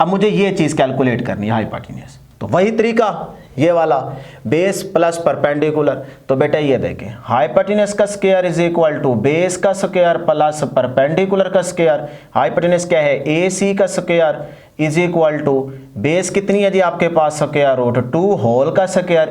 अब मुझे ये चीज कैलकुलेट करनी है हाइपोटेन्यूज। तो वही तरीका ये वाला, बेस प्लस परपेंडिकुलर। तो बेटा ये देखें, हाइपोटेन्यूज का square is equal to base का स्क्वायर प्लस परपेंडिकुलर का स्क्वायर। हाइपोटेन्यूज क्या है, AC का square is equal to base कितनी है जी आपके पास, √2 होल का स्क्वायर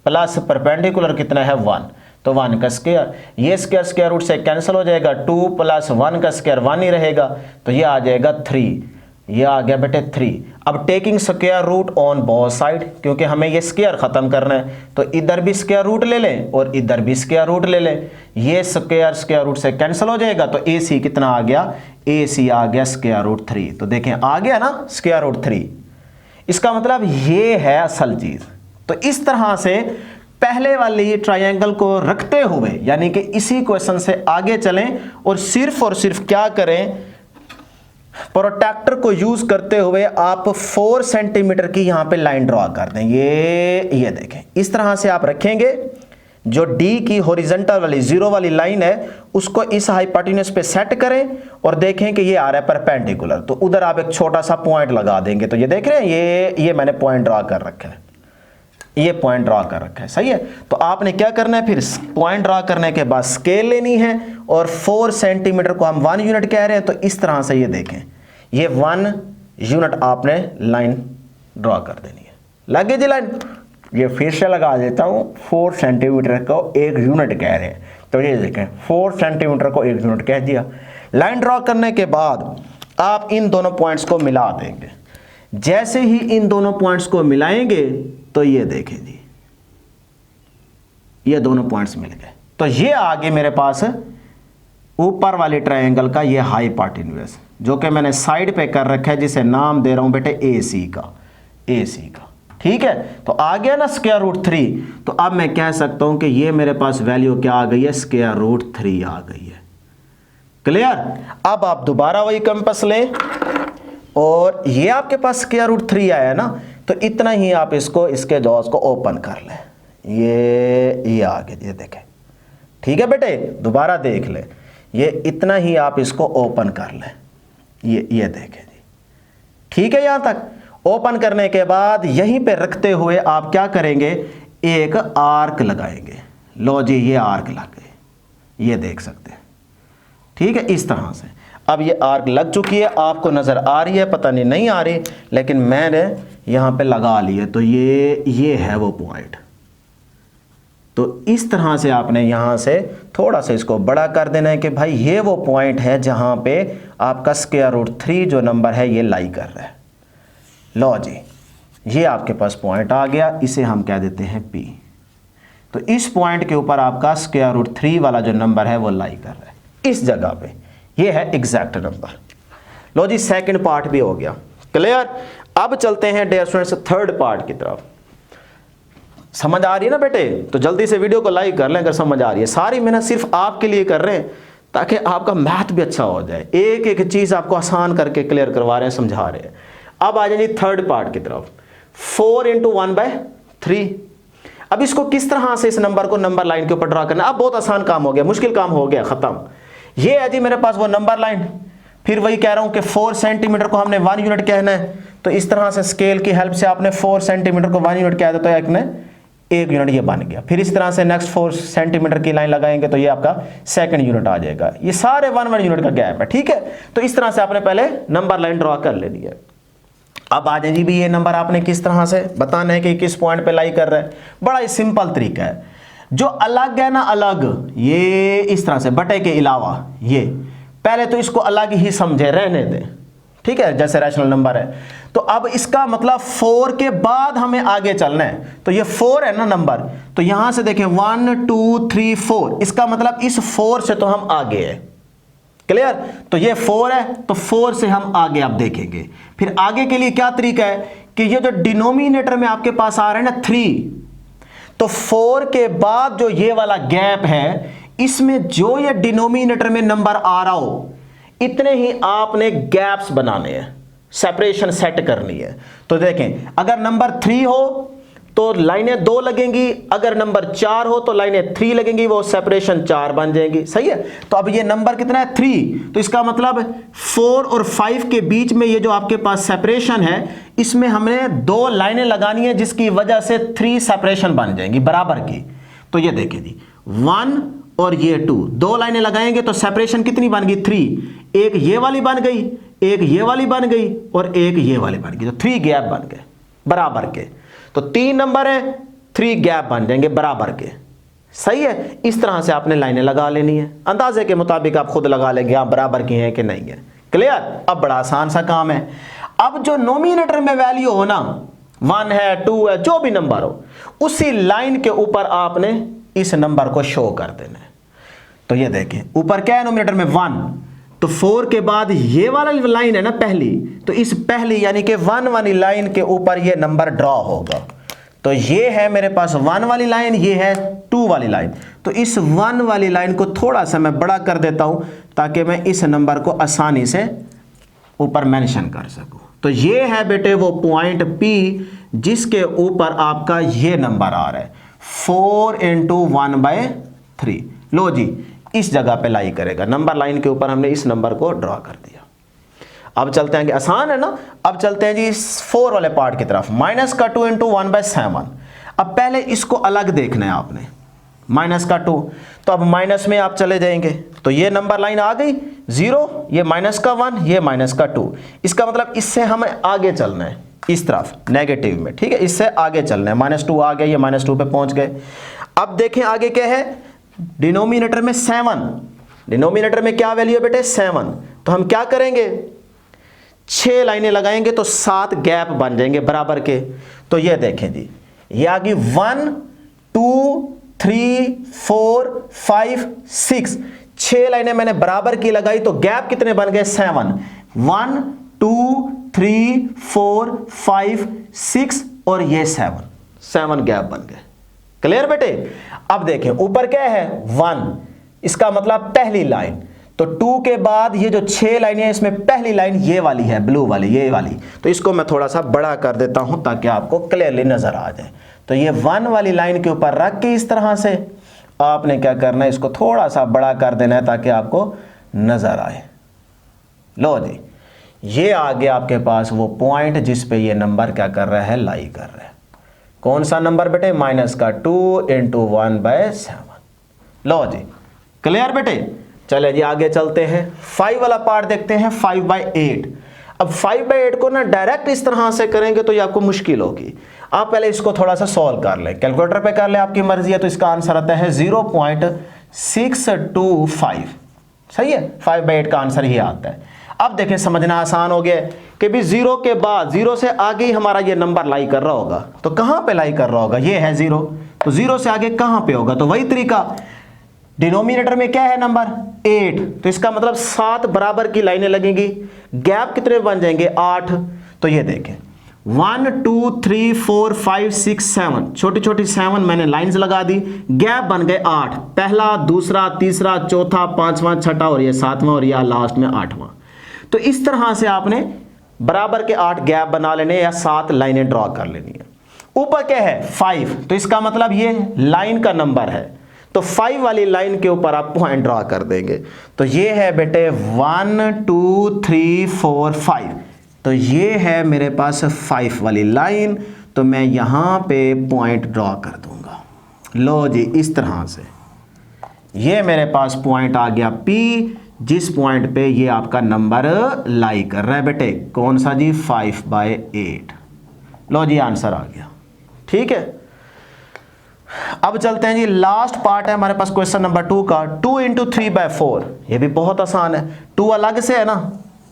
प्लस परपेंडिकुलर कितना है 1, तो 1 का स्क्वायर। ये स्क्वायर रूट से कैंसिल हो जाएगा, 2 + 1 का स्क्वायर 1 ही रहेगा, तो ये आ जाएगा 3। ये आ गया बेटे 3। अब taking square root on both side, क्योंकि हमें ये स्क्वायर खत्म करना है, तो इधर भी स्क्वायर रूट ले लें और इधर भी स्क्वायर रूट ले लें। ये स्क्वायर रूट से कैंसिल हो जाएगा, तो AC कितना आ गया, AC आ गया √3। तो देखें आ गया ना √3। इसका मतलब ये है असल चीज। तो इस तरह से पहले वाली ट्रायंगल को रखते हुए, यानी कि इसी क्वेश्चन से आगे चलें और सिर्फ क्या करें, प्रोट्रैक्टर को यूज करते हुए आप 4 सेंटीमीटर की यहां पे लाइन ड्रॉ कर दें। ये देखें इस तरह से आप रखेंगे। जो D की हॉरिजॉन्टल वाली 0 वाली लाइन है उसको इस हाइपोटेन्यूज पे सेट करें और देखें कि ये आ रहा है परपेंडिकुलर, तो उधर आप एक छोटा सा पॉइंट लगा देंगे। तो ये देख रहे हैं, ये मैंने पॉइंट ड्रॉ कर रखा है, ये पॉइंट ड्रॉ कर रखा है, सही है। तो आपने क्या करना है, फिर पॉइंट ड्रॉ करने के बाद स्केल लेनी है और 4 सेंटीमीटर को हम 1 यूनिट कह रहे हैं, तो इस तरह से ये देखें, ये 1 यूनिट आपने लाइन ड्रॉ कर देनी है। लगे जी लाइन, ये फिर से लगा देता हूं, 4 सेंटीमीटर को 1 यूनिट कह रहे हैं, तो ये देखें 4 सेंटीमीटर को 1 यूनिट कह दिया। लाइन ड्रॉ करने के बाद आप इन दोनों पॉइंट्स को मिला देंगे। जैसे ही इन दोनों पॉइंट्स को मिलाएंगे तो ये देखें जी, ये दोनों पॉइंट्स मिल गए। तो ये आगे मेरे पास ऊपर वाले ट्रायंगल का ये हाइपोटेन्यूज, जो कि मैंने साइड पे कर रखा है, जिसे नाम दे रहा हूं बेटे AC का। ठीक है, तो आ गया ना √3। तो अब मैं कह सकता हूं कि ये मेरे पास वैल्यू क्या आ गई है, √3 आ गई है। क्लियर। अब आप दोबारा वही कंपास लें और ये आपके पास स्क्वायर रूट 3 आया ना, तो इतना ही आप इसको, इसके जॉज को ओपन कर लें। ये आ गया, ये देखें, ठीक है बेटे, दोबारा देख लें, ये इतना ही आप इसको ओपन कर लें, ये देखें जी, ठीक है। यहां तक ओपन करने के बाद यहीं पे रखते हुए आप क्या करेंगे, एक आर्क लगाएंगे। लो जी, ये आर्क लग गए, ये देख सकते हैं, ठीक है, इस तरह से। अब ये आर्क लग चुकी है, आपको नजर आ रही है, पता नहीं आ रही, लेकिन मैंने यहां पे लगा ली है, तो ये है वो पॉइंट। तो इस तरह से आपने यहां से थोड़ा सा इसको बड़ा कर देना है कि भाई ये वो पॉइंट है जहां पे आपका स्क्वायर रूट 3 जो नंबर है ये लाई कर रहा है। लो जी, ये आपके पास पॉइंट आ गया, इसे हम कह देते हैं P। तो इस पॉइंट के ऊपर आपका स्क्वायर रूट 3 वाला जो नंबर है वो लाई कर रहा है इस जगह पे, ये है एग्जैक्ट नंबर। लो जी, सेकंड पार्ट भी हो गया क्लियर। अब चलते हैं डियर स्टूडेंट्स थर्ड पार्ट की तरफ। समझ आ रही है ना बेटे? तो जल्दी से वीडियो को लाइक कर लें अगर समझ आ रही है। सारी मेहनत सिर्फ आपके लिए कर रहे हैं ताकि आपका मैथ भी अच्छा हो जाए, एक एक चीज आपको आसान करके क्लियर करवा रहे हैं, समझा रहे हैं। अब आ जाइए थर्ड पार्ट की तरफ। 4 × 1/3। अब इसको किस तरह से इस नंबर को नंबर लाइन के ऊपर ड्रा करना। अब बहुत आसान काम हो गया, मुश्किल काम हो गया, खत्म। ये है जी मेरे पास वो नंबर लाइन। फिर वही कह रहा हूं कि 4 सेंटीमीटर को हमने 1 यूनिट कहना है, तो इस तरह से स्केल की हेल्प से आपने 4 सेंटीमीटर को 1 यूनिट कह दिया, तो एक ने 1 यूनिट ये बन गया। फिर इस तरह से नेक्स्ट 4 सेंटीमीटर की लाइन लगाएंगे तो ये आपका सेकंड यूनिट आ जाएगा। ये सारे 1 यूनिट का गैप है, ठीक है। तो इस तरह से आपने पहले नंबर लाइन ड्रॉ कर लेनी है। अब आ जाए जी भी ये नंबर आपने किस तरह से बताना है कि किस पॉइंट पे लाई कर रहा है। बड़ा ही सिंपल तरीका है, जो अलग है ना अलग, ये इस तरह से बटे के अलावा, ये पहले तो इसको अलग ही समझे, रहने दें, ठीक है, जैसे रैशनल नंबर है। तो अब इसका मतलब 4 के बाद हमें आगे चलना है, तो ये 4 है ना नंबर, तो यहां से देखें 1 2 3 4, इसका मतलब इस 4 से तो हम आगे है, क्लियर। तो ये 4 है, तो 4 से हम आगे आप देखेंगे। फिर आगे के लिए क्या तरीका है कि ये जो डिनोमिनेटर में आपके पास आ रहा है ना 3, तो 4 के बाद जो ये वाला गैप है, इसमें जो ये डिनोमिनेटर में नंबर आ रहा हो, इतने ही आपने गैप्स बनाने हैं, सेपरेशन सेट करनी है। तो देखें, अगर नंबर 3 हो तो लाइनें 2 लगेंगी, अगर नंबर 4 हो तो लाइनें 3 लगेंगी, वो सेपरेशन 4 बन जाएंगी, सही है। तो अब ये नंबर कितना है 3, तो इसका मतलब 4 और 5 के बीच में ये जो आपके पास सेपरेशन है, इसमें हमें 2 लाइनें लगानी है, जिसकी वजह से 3 सेपरेशन बन जाएंगी बराबर की। तो ये देखें जी, 1 और ये 2 लाइनें लगाएंगे तो सेपरेशन कितनी बन गई 3। एक ये वाली बन गई, एक ये वाली बन गई और एक ये वाली बन गई, तो 3 गैप बन गए बराबर के। तो 3 नंबर है, 3 गैप बन जाएंगे बराबर के, सही है। इस तरह से आपने लाइनें लगा लेनी है, अंदाजे के मुताबिक आप खुद लगा लेंगे आप बराबर की हैं कि नहीं है, क्लियर। अब बड़ा आसान सा काम है। अब जो नोमिनेटर में वैल्यू हो ना, 1 है 2 है, जो भी नंबर हो, उसी लाइन के ऊपर आपने इस नंबर को शो कर देना है। तो ये देखें, ऊपर क्या है नोमिनेटर में 1, तो 4 के बाद ये वाला लाइन है ना पहली, तो इस पहली यानी कि 1 वाली लाइन के ऊपर ये नंबर ड्रॉ होगा। तो ये है मेरे पास 1 वाली लाइन, ये है 2 वाली लाइन। तो इस 1 वाली लाइन को थोड़ा सा मैं बड़ा कर देता हूं ताकि मैं इस नंबर को आसानी से ऊपर मेंशन कर सकूं। तो ये है बेटे वो पॉइंट P जिसके ऊपर आपका ये नंबर आ रहा है 4 × 1/3। लो जी, इस जगह पे लाई करेगा, नंबर लाइन के ऊपर हमने इस नंबर को ड्रॉ कर दिया। अब चलते हैं कि आसान है ना। अब चलते हैं जी 4 वाले पार्ट की तरफ। माइनस का 2 × 1/7। अब पहले इसको अलग देखना है आपने, माइनस का 2, तो अब माइनस में आप चले जाएंगे, तो ये नंबर लाइन आ गई 0, ये माइनस का 1, ये माइनस का 2। इसका मतलब इससे हमें आगे चलना है इस तरफ नेगेटिव में, ठीक है, इससे आगे चलना है। -2 आ गया, ये -2 पे पहुंच गए। अब देखें आगे क्या है, डिनोमिनेटर में 7, डिनोमिनेटर में क्या वैल्यू है बेटे 7, तो हम क्या करेंगे 6 लाइनें लगाएंगे तो 7 गैप बन जाएंगे बराबर के। तो ये देखें जी, ये आ गई 1 2 3 4 5 6, 6 लाइनें मैंने बराबर की लगाई तो गैप कितने बन गए 7, 1 2 3 4 5 6 और ये 7 गैप बन गए, क्लियर बेटे। अब देखें ऊपर क्या है 1, इसका मतलब पहली लाइन, तो 2 के बाद ये जो 6 लाइनें हैं इसमें पहली लाइन ये वाली है, ब्लू वाली, ये वाली। तो इसको मैं थोड़ा सा बड़ा कर देता हूं ताकि आपको क्लियरली नजर आ जाए। तो ये 1 वाली लाइन के ऊपर रख के इस तरह से आपने क्या करना है, इसको थोड़ा सा बड़ा कर देना है ताकि आपको नजर आए। लो जी, ये आ गया आपके पास वो पॉइंट जिस पे ये नंबर क्या कर रहा है, लाई कर रहा है। कौन सा नंबर बेटे, माइनस का 2 × 1/7। लो जी, क्लियर बेटे। चले जी आगे चलते हैं, 5 वाला पार्ट देखते हैं, 5/8। अब 5/8 को ना डायरेक्ट इस तरह से करेंगे तो ये आपको मुश्किल होगी। आप पहले इसको थोड़ा सा सॉल्व कर लें, कैलकुलेटर पे कर ले, आपकी मर्जी है। तो इसका आंसर आता है 0.625। सही है, 5/8 का आंसर ये आता है। अब देखें, समझना आसान हो गया कि भी 0 के बाद, 0 से आगे ही हमारा ये नंबर लाई कर रहा होगा। तो कहां पे लाई कर रहा होगा, ये है 0, तो 0 से आगे कहां पे होगा, तो वही तरीका, डिनोमिनेटर में क्या है नंबर 8, तो इसका मतलब 7 बराबर की लाइनें लगेंगी। गैप कितने बन जाएंगे, 8। तो ये देखें 1 2 3 4 5 6 7, छोटी छोटी 7 मैंने लाइंस लगा दी, गैप बन गए 8। पहला, दूसरा, तीसरा, चौथा, पांचवा, छठा और ये 7वां और ये लास्ट में 8वां। तो इस तरह से आपने बराबर के 8 गैप बना लेने या 7 लाइनें ड्रॉ कर लेनी है। ऊपर क्या है 5, तो इसका मतलब ये लाइन का नंबर है। तो 5 वाली लाइन के ऊपर आप पॉइंट ड्रॉ कर देंगे। तो ये है बेटे 1 2 3 4 5, तो ये है मेरे पास 5 वाली लाइन। तो मैं यहां पे पॉइंट ड्रॉ कर दूंगा। लो जी, इस तरह से ये मेरे पास पॉइंट आ गया P, जिस पॉइंट पे ये आपका नंबर लाई कर रहा है बेटे। कौन सा जी, 5/8। लो जी, आंसर आ गया। ठीक है, अब चलते हैं जी, लास्ट पार्ट है हमारे पास क्वेश्चन नंबर 2 का, 2 × 3/4। ये भी बहुत आसान है, 2 अलग से है ना,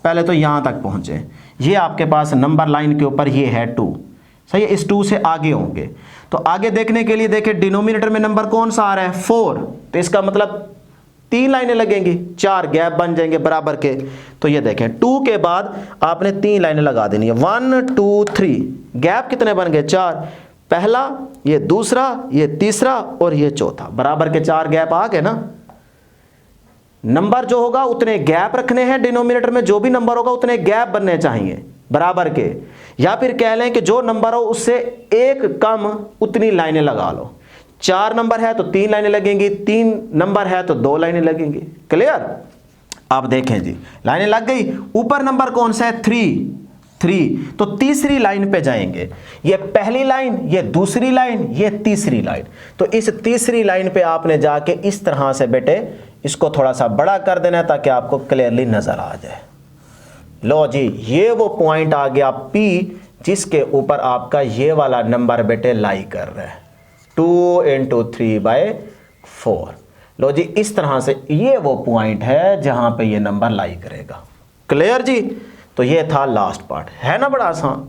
पहले तो यहां तक पहुंचे। ये आपके पास नंबर लाइन के ऊपर ये है 2, सही है, इस 2 से आगे होंगे। तो आगे देखने के लिए देखें, डिनोमिनेटर में नंबर कौन सा आ रहा है, 4, तो इसका मतलब 3 लाइनें लगेंगी, 4 गैप बन जाएंगे बराबर के। तो ये देखें 2 के बाद आपने 3 लाइनें लगा देनी है, 1 2 3, गैप कितने बन गए, 4। पहला, ये दूसरा, ये तीसरा और ये चौथा, बराबर के 4 गैप आ गए ना। नंबर जो होगा उतने गैप रखने हैं, डिनोमिनेटर में जो भी नंबर होगा उतने गैप बनने चाहिए बराबर के, या फिर कह लें कि जो नंबर हो उससे एक कम उतनी लाइनें लगा लो। 4 नंबर है तो 3 लाइनें लगेंगी, 3 नंबर है तो 2 लाइनें लगेंगी। क्लियर। अब देखें जी, लाइनें लग गई। ऊपर नंबर कौन सा है, 3, तो तीसरी लाइन पे जाएंगे। ये पहली लाइन, ये दूसरी लाइन, ये तीसरी लाइन। तो इस तीसरी लाइन पे आपने जाके इस तरह से बेटे इसको थोड़ा सा बड़ा कर देना है ताकि आपको क्लियरली नजर आ जाए। लो जी, ये वो पॉइंट आ गया P, जिसके ऊपर आपका ये वाला नंबर बेटे लाई कर रहा है, 2 × 3/4। लो जी, इस तरह से ये वो पॉइंट है जहां पे ये नंबर लाई करेगा। क्लियर जी। तो ये था लास्ट पार्ट, है ना बड़ा आसान।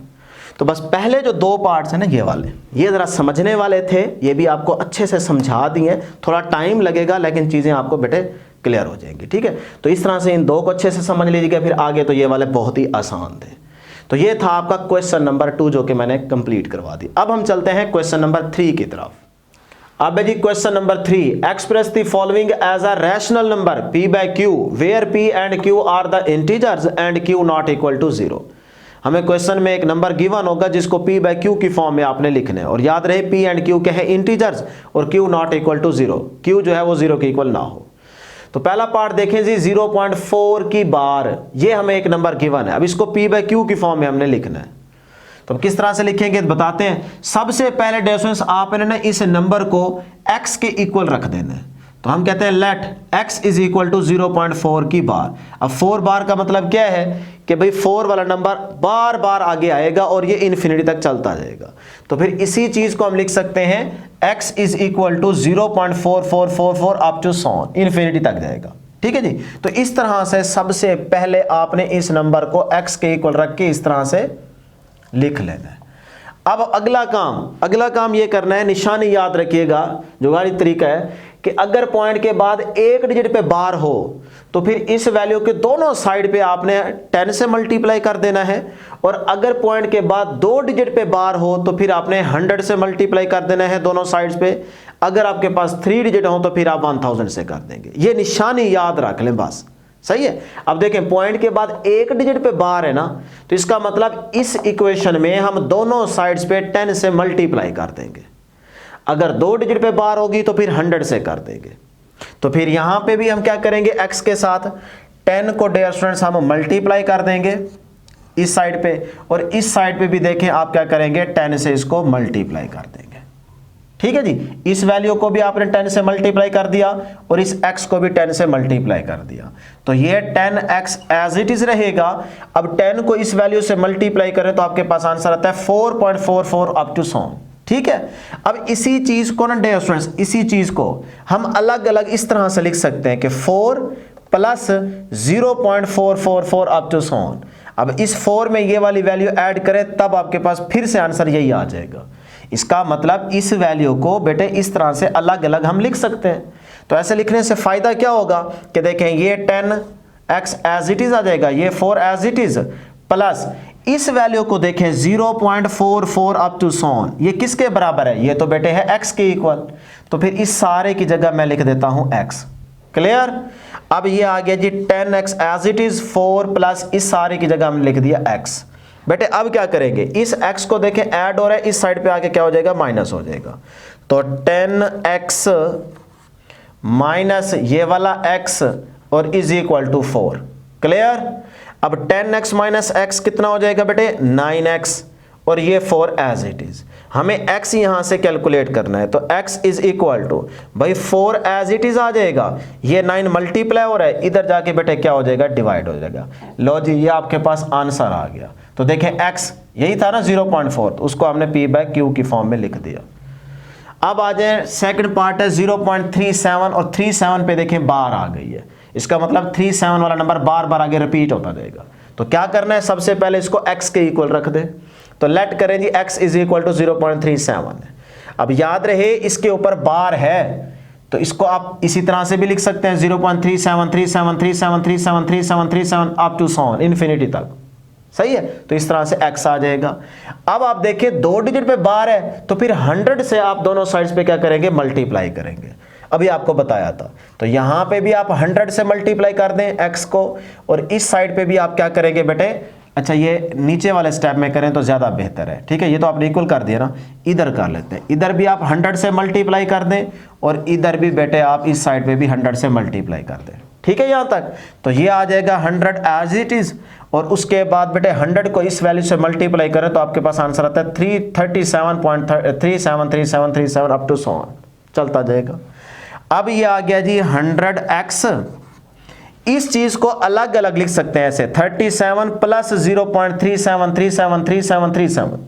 तो बस पहले जो 2 पार्ट्स हैं ना, ये वाले, ये ज़रा समझने वाले थे, ये भी आपको अच्छे से समझा दिए। थोड़ा टाइम लगेगा लेकिन चीज़ें आपको बेटे क्लियर हो जाएंगी। ठीक है, तो इस तरह से इन 2 को अच्छे से समझ लीजिएगा, फिर आगे तो ये वाले बहुत ही आसान थे। तो ये था आपका क्वेश्चन नंबर 2 जो कि मैंने कंप्लीट करवा दी। अब हम चलते हैं क्वेश्चन नंबर 3 की तरफ। अब जी question number 3, express the following as a rational number P/Q where P and Q are the integers and Q not equal to 0। हमें क्वेश्चन में एक नंबर गिवन होगा जिसको P/Q की फॉर्म में आपने लिखना है, और याद रहे P एंड Q के हैं इंटीजर्स और Q not equal to 0, Q जो है वो 0 के इक्वल ना हो। तो पहला पार्ट देखें जी, 0.4 की बार, ये हमें एक नंबर गिवन है। अब इसको P/Q की फॉर्म में हमने लिखना है। तो किस तरह से लिखेंगे बताते हैं। सबसे पहले डेफिनेशन आपने ना इस नंबर को x के इक्वल रख देना है। तो हम कहते हैं let x is equal to 0.4 की बार। अब 4 बार का मतलब क्या है कि भाई 4 वाला नंबर बार बार आगे आएगा और ये इन्फिनिटी तक चलता जाएगा। तो फिर इसी चीज को हम लिख सकते हैं x is equal to 0.4444 up to 100, infinity तक जाएगा। ठीक है जी। तो इस तरह से सबसे पहले आपने इस नंबर को x के इक्वल रख के इस तरह से लिख लेना है। अब अगला काम ये करना है, निशानी याद रखिएगा, जुगाड़ी तरीका है कि अगर पॉइंट के बाद एक डिजिट पे बार हो तो फिर इस वैल्यू के दोनों साइड पे आपने 10 से मल्टीप्लाई कर देना है, और अगर पॉइंट के बाद 2 डिजिट पे बार हो तो फिर आपने 100 से मल्टीप्लाई कर देना है दोनों साइड्स पे। अगर आपके पास 3 डिजिट हो तो फिर आप 1000 से कर देंगे। ये निशानी याद रख लें बस, सही है। अब देखें पॉइंट के बाद एक डिजिट पे बार है ना, तो इसका मतलब इस इक्वेशन में हम दोनों साइड्स पे 10 से मल्टीप्लाई कर देंगे। अगर 2 डिजिट पे बार होगी तो फिर 100 से कर देंगे। तो फिर यहां पे भी हम क्या करेंगे, x के साथ 10 को डियर स्टूडेंट्स हम मल्टीप्लाई कर देंगे इस साइड पे, और इस साइड पे भी देखें आप क्या करेंगे, 10 से इसको मल्टीप्लाई कर देंगे। ठीक है जी, इस वैल्यू को भी आपने 10 से मल्टीप्लाई कर दिया और इस x को भी 10 से मल्टीप्लाई कर दिया, तो ये 10x एज इट इज रहेगा। अब 10 को इस वैल्यू से मल्टीप्लाई करें तो आपके पास आंसर आता है 4.44 अप टू सो ऑन। ठीक है, अब इसी चीज को ना डियर स्टूडेंट्स, इसी चीज को हम अलग अलग इस तरह से लिख सकते हैं कि 4 plus 0.444 up to so on. अब इस 4 में ये वाली वैल्यू ऐड करें तब आपके पास फिर से आंसर यही आ जाएगा। इसका मतलब इस वैल्यू को बेटे इस तरह से अलग अलग हम लिख सकते हैं। तो ऐसे लिखने से फायदा क्या होगा कि देखें ये 10x एज इट इज आ जाएगा, ये 4 एज इट इज, प्लस इस वैल्यू को देखें 0.44 अप टू सो ऑन, ये किसके बराबर है, ये तो बेटे है x के इक्वल। तो फिर इस सारे की जगह मैं लिख देता हूं x। क्लियर। अब ये आ गया जी 10x as it is 4 plus इस सारे की जगह हमने लिख दिया x। बेटे अब क्या करेंगे, इस x को देखें ऐड हो रहा है, इस साइड पे आके क्या हो जाएगा, माइनस हो जाएगा। तो 10x माइनस ये वाला x और इज इक्वल टू 4। क्लियर। अब 10x माइनस x कितना हो जाएगा बेटे, 9x, और ये 4 एज इट इज। हमें x यहां से कैलकुलेट करना है, तो x इज इक्वल टू भाई 4 एज इट इज आ जाएगा, ये 9 मल्टीप्लाई हो रहा है, इधर जाके बेटे क्या हो जाएगा, डिवाइड हो जाएगा। लो जी, ये आपके पास आंसर आ गया। तो देखें x यही था ना 0.4, तो उसको हमने p/q की फॉर्म में लिख दिया। अब आ जाए सेकंड पार्ट है 0.37, और 37 पे देखें बार आ गई है, इसका मतलब 37 वाला नंबर बार बार आगे रिपीट होता जाएगा। तो क्या करना है, सबसे पहले इसको x के इक्वल रख दे। तो लेट करें जी x इज इक्वल टू 0.37 है। अब याद रहे इसके ऊपर बार है, तो इसको आप इसी तरह से भी लिख सकते हैं 0.3737373737 up to so on infinity तक। सही है, तो इस तरह से x आ जाएगा। अब आप देखिए 2 डिजिट पे बार है, तो फिर 100 से आप दोनों साइड्स पे क्या करेंगे, मल्टीप्लाई करेंगे। अभी आपको बताया था, तो यहां पे भी आप 100 से मल्टीप्लाई कर दें x को, और इस साइड पे भी आप क्या करेंगे बेटे, अच्छा ये नीचे वाले स्टेप में करें तो ज्यादा बेहतर है। ठीक है, ये तो आपने इक्वल कर दिया ना, इधर कर लेते हैं। इधर भी आप 100 से मल्टीप्लाई कर दें, और इधर भी बेटे आप इस साइड पे भी 100 से मल्टीप्लाई कर दें। ठीक है, यहां तक तो ये आ जाएगा 100 एज इट इज, और उसके बाद बेटे 100 को इस वैल्यू से मल्टीप्लाई करें तो आपके पास आंसर आता है 337.373737 अप टू सो ऑन, चलता जाएगा। अब ये आ गया जी 100x, इस चीज को अलग अलग लिख सकते हैं ऐसे 37 प्लस 0.37373737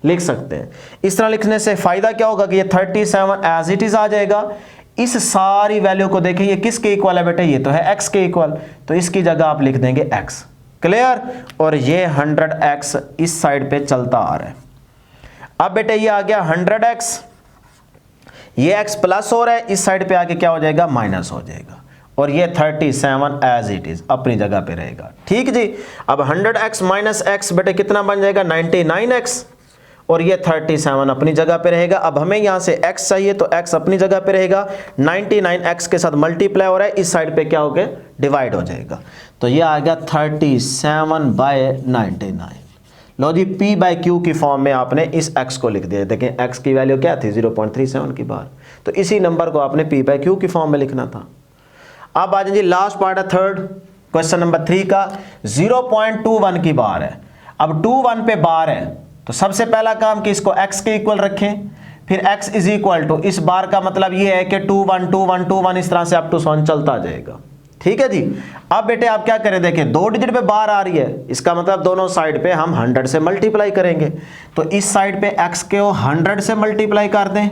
लिख सकते हैं। इस तरह लिखने से फायदा क्या होगा कि ये 37 एज इट इज आ जाएगा। इस सारी वैल्यू को देखें, ये किसके इक्वल है बेटे, ये तो है x के इक्वल, तो इसकी जगह आप लिख देंगे x। क्लियर। और ये 100x इस साइड पे चलता आ रहा है। अब बेटे ये आ गया 100x, ये x प्लस हो रहा है, इस साइड पे आके क्या हो जाएगा, माइनस हो जाएगा, और ये 37 एज इट इज अपनी जगह पे रहेगा। ठीक जी। अब 100x माइनस x बेटे कितना बन जाएगा, 99x, और ये 37 अपनी जगह पे रहेगा। अब हमें यहां से x चाहिए, तो x अपनी जगह पे रहेगा, 99x के साथ मल्टीप्लाई हो रहा है, इस साइड पे क्या हो गया, डिवाइड हो जाएगा। तो ये आ गया 37/99। लो जी, p/q की फॉर्म में आपने इस x को लिख दिया। देखें x की वैल्यू क्या थी, 0.37 की बार, तो इसी नंबर को आपने p/q की फॉर्म में लिखना था। अब आ जाइए लास्ट पार्ट है थर्ड, क्वेश्चन नंबर 3 का। 0.21 की बार है। अब 21 पे बार है, तो सबसे पहला काम कि इसको x के इक्वल रखें, फिर x इज इक्वल टू, इस बार का मतलब ये है कि 212121 इस तरह से अप टू सो चलता जाएगा। ठीक है जी। अब बेटे आप क्या करें, देखें 2 डिजिट पे बार आ रही है, इसका मतलब दोनों साइड पे हम 100 से मल्टीप्लाई करेंगे। तो इस साइड पे x को 100 से मल्टीप्लाई कर दें,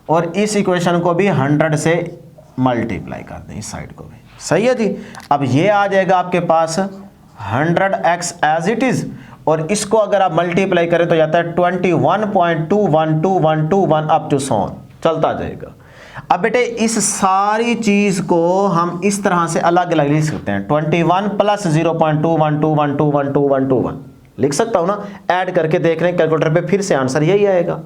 और इस इक्वेशन को भी 100 से मल्टीप्लाई कर दें, इस साइड को भी। सही है जी। अब ये आ जाएगा आपके पास 100x एज इट इज, और इसको अगर आप मल्टीप्लाई करें तो जाता है 21.212121 अप टू सो ऑन, चलता जाएगा। अब बेटे इस सारी चीज को हम इस तरह से अलग अलग लिख सकते हैं, 21 प्लस 0.21212121 लिख सकता हूं ना, ऐड करके देख रहे हैं कैलकुलेटर पे, फिर से आंसर यही आएगा।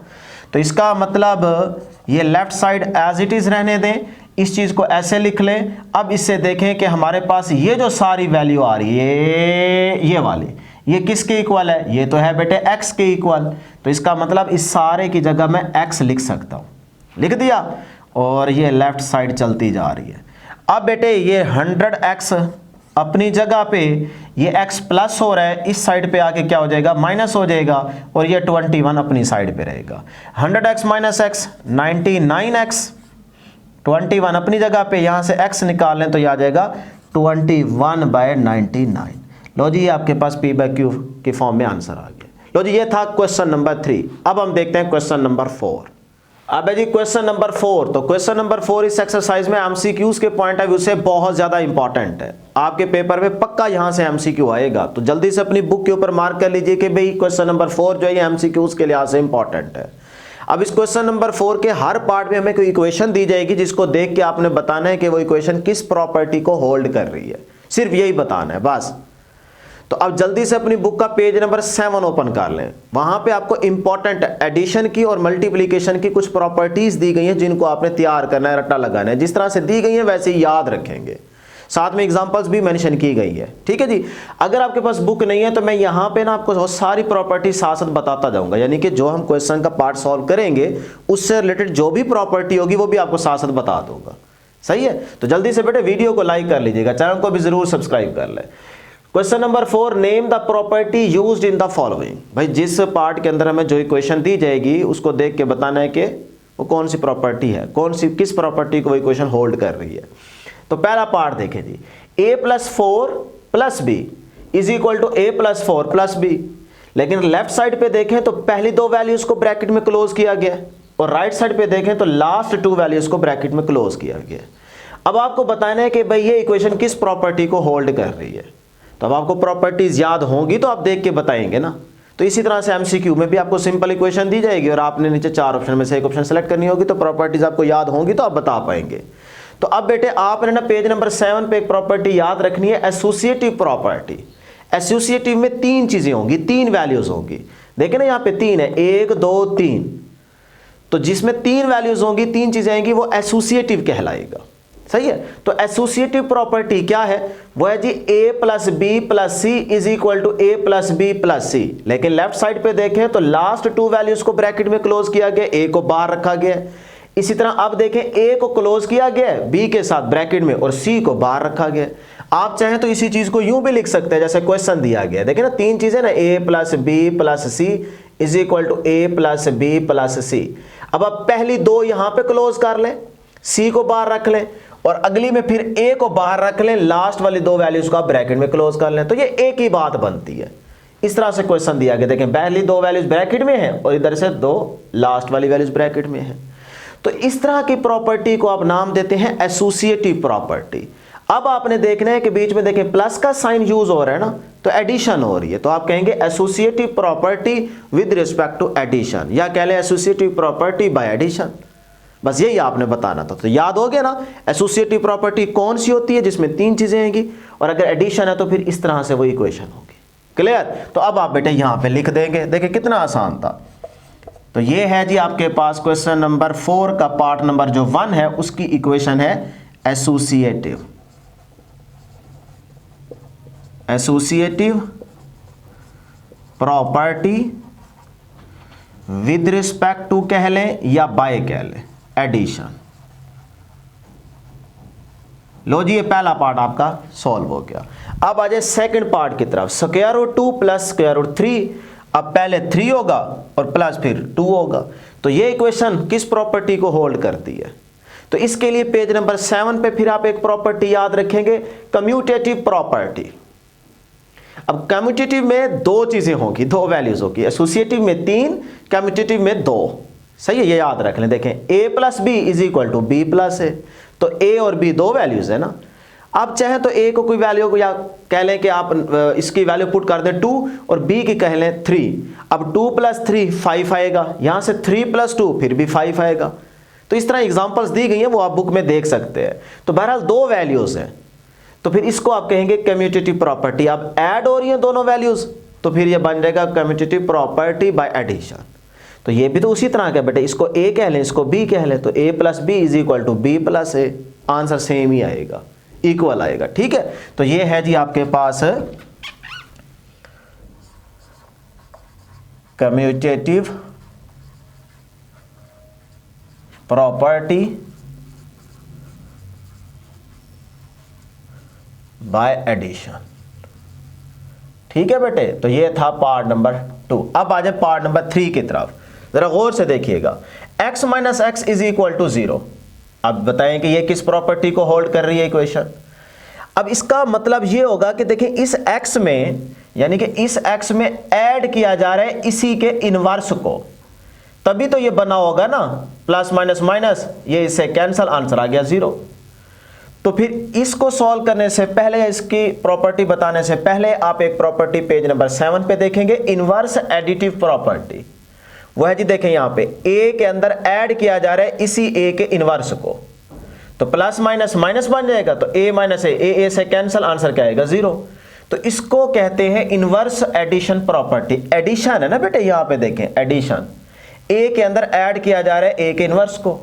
तो इसका मतलब ये left side as it is रहने दें, इस चीज़ को ऐसे लिख लें। अब इससे देखें कि हमारे पास ये जो सारी वैल्यू आ रही है ये वाली, ये किसके इक्वल है? ये तो है बेटे x के इक्वल। तो इसका मतलब इस सारे की जगह मैं x लिख सकता हूँ, लिख दिया, और ये लेफ्ट साइड चलती जा रही है। अब बेटे ये 100x अपनी जगह पे, ये x प्लस हो रहा है, इस साइड पे आके क्या हो जाएगा? माइनस हो जाएगा, और ये 21 अपनी साइड पे रहेगा। 100x माइनस x 99x, 21 अपनी जगह पे, यहाँ से x निकाल लें तो ये आ जाएगा 21/99। लो जी, ये आपके पास p/q के फॉर्म में आंसर आ गया। लो जी, ये था क्वेश्चन नंबर 3। अब हम देखते हैं क्वेश्चन नंबर 4। अब है जी क्वेश्चन नंबर 4। तो क्वेश्चन नंबर 4 इस एक्सरसाइज में एमसीक्यूज के पॉइंट ऑफ व्यू से बहुत ज्यादा इंपॉर्टेंट है। आपके पेपर में पक्का यहां से एमसीक्यू आएगा, तो जल्दी से अपनी बुक के ऊपर मार्क कर लीजिए कि भाई क्वेश्चन नंबर 4 जो है एमसीक्यूज के लिहाज से इंपॉर्टेंट है। अब इस क्वेश्चन नंबर 4 के हर पार्ट में हमें कोई इक्वेशन दी जाएगी, जिसको देख के आपने बताना है कि वो इक्वेशन किस प्रॉपर्टी को होल्ड कर रही है। सिर्फ यही बताना है बस। तो अब जल्दी से अपनी बुक का पेज नंबर 7 ओपन कर लें। वहां पे आपको इंपॉर्टेंट एडिशन की और मल्टीप्लिकेशन की कुछ प्रॉपर्टीज दी गई हैं, जिनको आपने तैयार करना है, रट्टा लगाना है। जिस तरह से दी गई है वैसे ही याद रखेंगे। साथ में एग्जांपल्स भी मेंशन की गई है, ठीक है जी। अगर आपके पास बुक नहीं है तो मैं यहाँ पे ना आपको सारी प्रॉपर्टी साथ साथ बताता जाऊंगा, यानी कि जो हम क्वेश्चन का पार्ट सॉल्व करेंगे उससे रिलेटेड जो भी प्रॉपर्टी होगी वो भी आपको साथ साथ बता दूंगा। सही है, तो जल्दी से बेटे वीडियो को लाइक कर लीजिएगा, चैनल को भी जरूर सब्सक्राइब कर ले। Question number 4, name the property used in the following. भाई जिस पार्ट के अंदर हमें जो इक्वेशन दी जाएगी उसको देख के बताना है कि वो कौन सी प्रॉपर्टी है, कौन सी किस प्रॉपर्टी को वो इक्वेशन होल्ड कर रही है। तो पहला पार्ट देखें जी, a+4 + b is equal to a+4 + b। लेकिन लेफ्ट साइड पे देखें तो पहली दो वैल्यूज को ब्रैकेट में क्लोज किया गया, और राइट साइड पे देखें तो लास्ट 2 वैल्यूज को ब्रैकेट में क्लोज किया गया। अब आपको बताना है कि भाई ये इक्वेशन किस प्रॉपर्टी को होल्ड कर रही है। तो अब आपको प्रॉपर्टीज याद होंगी तो आप देख के बताएंगे ना। तो इसी तरह से एमसीक्यू में भी आपको सिंपल इक्वेशन दी जाएगी और आपने नीचे 4 ऑप्शन में से एक ऑप्शन सेलेक्ट करनी होगी, तो प्रॉपर्टीज आपको याद होंगी तो आप बता पाएंगे। तो अब बेटे आपने ना पेज नंबर 7 पे एक प्रॉपर्टी याद रखनी है, एसोसिएटिव प्रॉपर्टी। एसोसिएटिव में 3 चीजें होंगी, 3 वैल्यूज होंगी। देखें ना यहाँ पे 3 है, 1 2 3। तो जिसमें 3 वैल्यूज होंगी, 3 चीजें आएंगी, वो एसोसिएटिव कहलाएगा। सही है, तो एसोसिएटिव प्रॉपर्टी क्या है? वो है जी a + b + c is equal to a + b + c। लेकिन लेफ्ट साइड पे देखें तो लास्ट 2 वैल्यूज को ब्रैकेट में क्लोज किया गया, a को बाहर रखा गया। इसी तरह अब देखें a को क्लोज किया गया b के साथ ब्रैकेट में, और c को बाहर रखा गया। आप चाहें तो इसी चीज को यूं भी लिख सकते हैं जैसे क्वेश्चन दिया गया। देखें ना 3 चीजें ना, a + b + c is equal to a + b + c। अब आप पहली 2 यहां पे क्लोज कर लें, c को बाहर रख लें, और अगली में फिर a को बाहर रख लें, लास्ट वाली 2 वैल्यूज को आप ब्रैकेट में क्लोज कर लें, तो ये एक ही बात बनती है। इस तरह से क्वेश्चन दिया गया। देखें पहली 2 वैल्यूज ब्रैकेट में है और इधर से 2 लास्ट वाली वैल्यूज ब्रैकेट में है। तो इस तरह की प्रॉपर्टी को आप नाम देते हैं एसोसिएटिव प्रॉपर्टी। अब आपने देखना है कि बीच में देखें प्लस का साइन यूज हो रहा है ना, तो एडिशन हो रही है, तो आप कहेंगे associative property with respect to addition, या कह लें एसोसिएटिव प्रॉपर्टी बाय एडिशन। बस यही आपने बताना था। तो याद हो गया ना एसोसिएटिव प्रॉपर्टी कौन सी होती है, जिसमें 3 चीजें आएंगी, और अगर एडिशन है तो फिर इस तरह से वो इक्वेशन होगी। क्लियर? तो अब आप बेटे यहां पे लिख देंगे। देखिए कितना आसान था। तो ये है जी आपके पास क्वेश्चन नंबर 4 का पार्ट नंबर जो 1 है, उसकी इक्वेशन है associative. Associative property with respect to कह लें या बाय कह लें एडिशन। लो जी, ये पहला पार्ट आपका सॉल्व हो गया। अब आ जाए सेकंड पार्ट की तरफ। √2 + √3। अब पहले 3 होगा और प्लस फिर 2 होगा। तो ये इक्वेशन किस प्रॉपर्टी को होल्ड करती है? तो इसके लिए पेज नंबर 7 पे फिर आप एक प्रॉपर्टी याद रखेंगे, कम्यूटेटिव प्रॉपर्टी। अब कम्यूटेटिव में 2 चीजें होंगी, 2 वैल्यूज होगी। एसोसिएटिव में 3, कम्यूटेटिव में 2। सही है, ये याद रख लें। देखें a + b is equal to b + a। तो a और b 2 वैल्यूज है ना। आप चाहें तो a को कोई वैल्यू को या कह लें कि आप इसकी वैल्यू पुट कर दें 2 और b की कह लें 3। अब 2 + 3 5 आएगा, यहां से 3 + 2 फिर भी 5 आएगा। तो इस तरह एग्जांपल्स दी गई हैं, वो आप बुक में देख सकते हैं। तो बहरहाल 2 वैल्यूज हैं, तो फिर इसको आप कहेंगे कम्यूटेटिव प्रॉपर्टी। अब ऐड हो रही हैं दोनों वैल्यूज, तो फिर ये बन जाएगा कम्यूटेटिव प्रॉपर्टी बाय एडिशन। तो ये भी तो उसी तरह का बेटे, इसको ए कह लें, इसको बी कह लें, तो A plus B is equal to B plus A, answer same ही आएगा, इक्वल आएगा। ठीक है, तो ये है जी आपके पास कम्यूटेटिव प्रॉपर्टी बाय एडिशन। ठीक है बेटे, तो ये था पार्ट नंबर 2। अब आ जाए पार्ट नंबर 3 की तरफ, जरा गौर से देखिएगा। x minus x is equal to 0। अब बताएं कि ये किस प्रॉपर्टी को होल्ड कर रही है इक्वेशन। अब इसका मतलब ये होगा कि देखिए इस x में, यानी कि इस x में ऐड किया जा रहा है इसी के इनवर्स को, तभी तो ये बना होगा ना, प्लस माइनस माइनस, ये इससे कैंसल, आंसर आ गया 0। तो फिर इसको सॉल्व करने से पहले, इसकी प्रॉपर्टी बताने से पहले आप एक प्रॉपर्टी पेज नंबर 7 पे देखेंगे, इनवर्स एडिटिव प्रॉपर्टी। वो है जी, देखें यहां पे a के अंदर ऐड किया जा रहा है इसी a के इनवर्स को, तो प्लस माइनस माइनस बन जाएगा, तो a माइनस ए से कैंसल, आंसर क्या आएगा 0। तो इसको कहते हैं इनवर्स एडिशन प्रॉपर्टी। एडिशन है ना बेटे, यहां पे देखें एडिशन, a के अंदर ऐड किया जा रहा है a के इनवर्स को,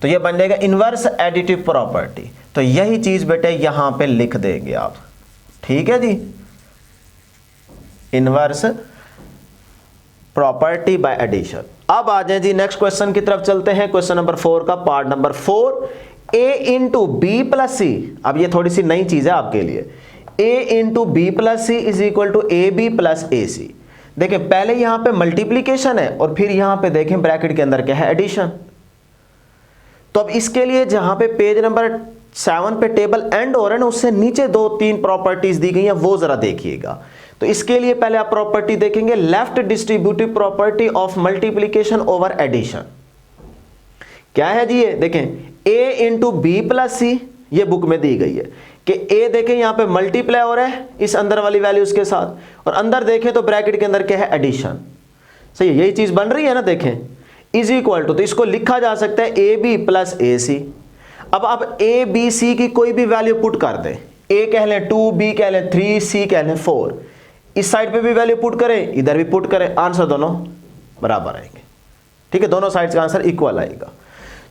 तो ये बन जाएगा इनवर्स एडिटिव प्रॉपर्टी। तो यही चीज बेटे यहां पे लिख देंगे आप। ठीक है जी, इनवर्स प्रॉपर्टी बाय एडिशन। अब आ जाए जी नेक्स्ट क्वेश्चन की तरफ चलते हैं, क्वेश्चन नंबर 4 का part number 4, a into B plus C. अब ये थोड़ी सी नई चीज है आपके लिए, a into B plus C is equal to A B plus A C. देखें पहले यहां पे मल्टीप्लीकेशन है और फिर यहां पे देखें ब्रैकेट के अंदर क्या है, एडिशन। तो अब इसके लिए जहां पे पेज नंबर 7 पे टेबल एंड हो रहा है ना, उससे नीचे 2-3 प्रॉपर्टीज दी गई हैं, वो जरा देखिएगा। तो इसके लिए पहले आप प्रॉपर्टी देखेंगे, left distributive property of multiplication over addition. क्या है जी ये, देखें a into B plus C, ये बुक में दी गई है कि a देखें यहां पे मल्टीप्लाई हो रहा है इस अंदर वाली वैल्यूज के साथ, और अंदर देखें तो ब्रैकेट के अंदर क्या है, एडिशन। सही है, यही चीज बन रही है ना, देखें इज इक्वल टू, तो इसको लिखा जा सकता है ए बी प्लस ए सी। अब आप ए बी सी की कोई भी वैल्यू पुट कर दें, a कह लें 2, b कह लें 3, c कह लें 4, इस साइड पे भी वैल्यू पुट करें, इधर भी पुट करें, आंसर दोनों बराबर आएंगे। ठीक है, दोनों साइड्स का आंसर इक्वल आएगा।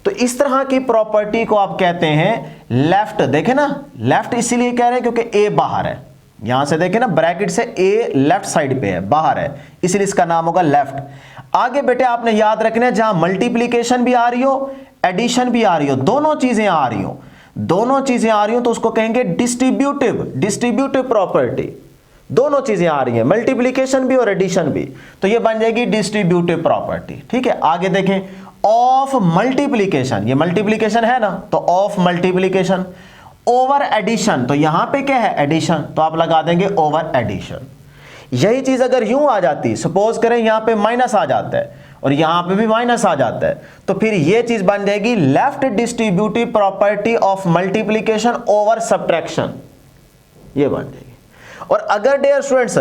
तो इस तरह की प्रॉपर्टी को आप कहते हैं लेफ्ट। देखें ना, लेफ्ट इसीलिए कह रहे हैं क्योंकि a बाहर है, यहां से देखें ना ब्रैकेट से a लेफ्ट साइड पे है, बाहर है, इसलिए इसका नाम होगा लेफ्ट। आगे बेटे आपने याद रखना है, जहां मल्टीप्लीकेशन भी आ रही हो, एडिशन भी आ रही हो, दोनों चीजें आ रही हो, दोनों चीजें आ रही हो, तो उसको कहेंगे डिस्ट्रीब्यूटिव प्रॉपर्टी। दोनों चीजें आ रही हैं, मल्टीप्लीकेशन भी और एडिशन भी, तो ये बन जाएगी डिस्ट्रीब्यूटिव प्रॉपर्टी। ठीक है, आगे देखें, ऑफ मल्टीप्लीकेशन, ये मल्टीप्लीकेशन है ना, तो ऑफ मल्टीप्लीकेशन ओवर एडिशन, तो यहां पे क्या है, एडिशन, तो आप लगा देंगे ओवर एडिशन। यही चीज अगर यूं आ जाती, सपोज करें यहां पे माइनस आ जाता है और यहां पे भी माइनस आ जाता है, तो फिर ये चीज बन जाएगी left distributive property of multiplication over subtraction, ये बन जाएगी। और अगर डियर स्टूडेंट्स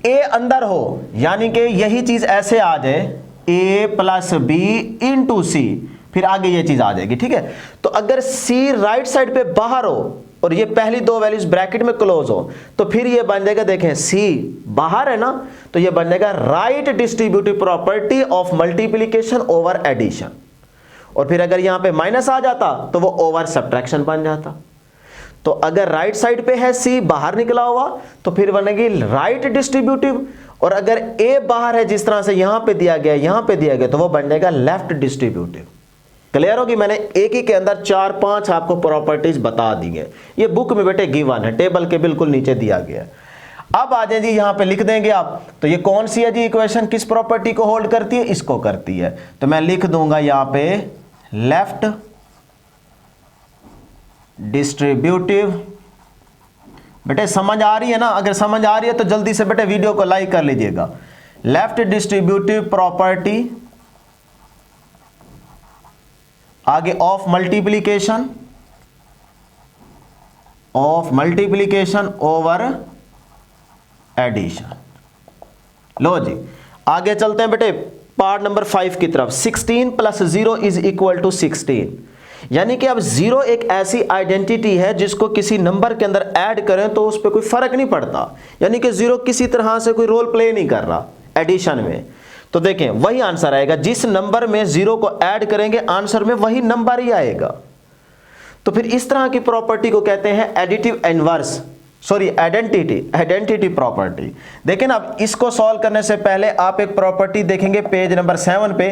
a अंदर हो, यानी कि यही चीज ऐसे आ जाए, a प्लस बी इंटू सी, फिर आगे ये चीज आ जाएगी। ठीक है, तो अगर c राइट साइड पे बाहर हो और ये पहली दो वैल्यूज ब्रैकेट में क्लोज हो, तो फिर ये बन जाएगा, देखें c बाहर है ना, तो ये बन जाएगा right distributive property of multiplication over addition. और फिर अगर यहां पे माइनस आ जाता तो वो ओवर सब्ट्रैक्शन बन जाता। तो अगर राइट साइड पे है c बाहर निकला हुआ, तो फिर बनेगी राइट डिस्ट्रीब्यूटिव, और अगर a बाहर है जिस तरह से यहां पे दिया गया, यहां पे दिया गया, तो वो बन जाएगा लेफ्ट डिस्ट्रीब्यूटिव। क्लियर होगी, मैंने एक ही के अंदर 4-5 आपको प्रॉपर्टीज बता दी है, ये बुक में बेटे गिवन है, टेबल के बिल्कुल नीचे दिया गया है। अब आ जाए जी, यहां पे लिख देंगे आप, तो ये कौन सी है जी इक्वेशन, किस प्रॉपर्टी को होल्ड करती है, इसको करती है। तो मैं लिख दूंगा यहां पे लेफ्ट डिस्ट्रीब्यूटिव। बेटे समझ आ रही है ना, अगर समझ आ रही है तो जल्दी से बेटे वीडियो को लाइक कर लीजिएगा। लेफ्ट डिस्ट्रीब्यूटिव प्रॉपर्टी, आगे ऑफ मल्टीप्लीकेशन ओवर एडिशन। लो जी आगे चलते हैं बेटे पार्ट नंबर 5 की तरफ। 16 प्लस 0 इज इक्वल टू 16, यानी कि अब 0 एक ऐसी आइडेंटिटी है जिसको किसी नंबर के अंदर ऐड करें तो उस पर कोई फर्क नहीं पड़ता, यानी कि 0 किसी तरह से कोई रोल प्ले नहीं कर रहा एडिशन में। तो देखें वही आंसर आएगा, जिस नंबर में 0 को ऐड करेंगे आंसर में वही नंबर ही आएगा। तो फिर इस तरह की प्रॉपर्टी को कहते हैं additive inverse, sorry identity property. देखें अब इसको सॉल्व करने से पहले आप एक प्रॉपर्टी देखेंगे पेज नंबर 7 पे,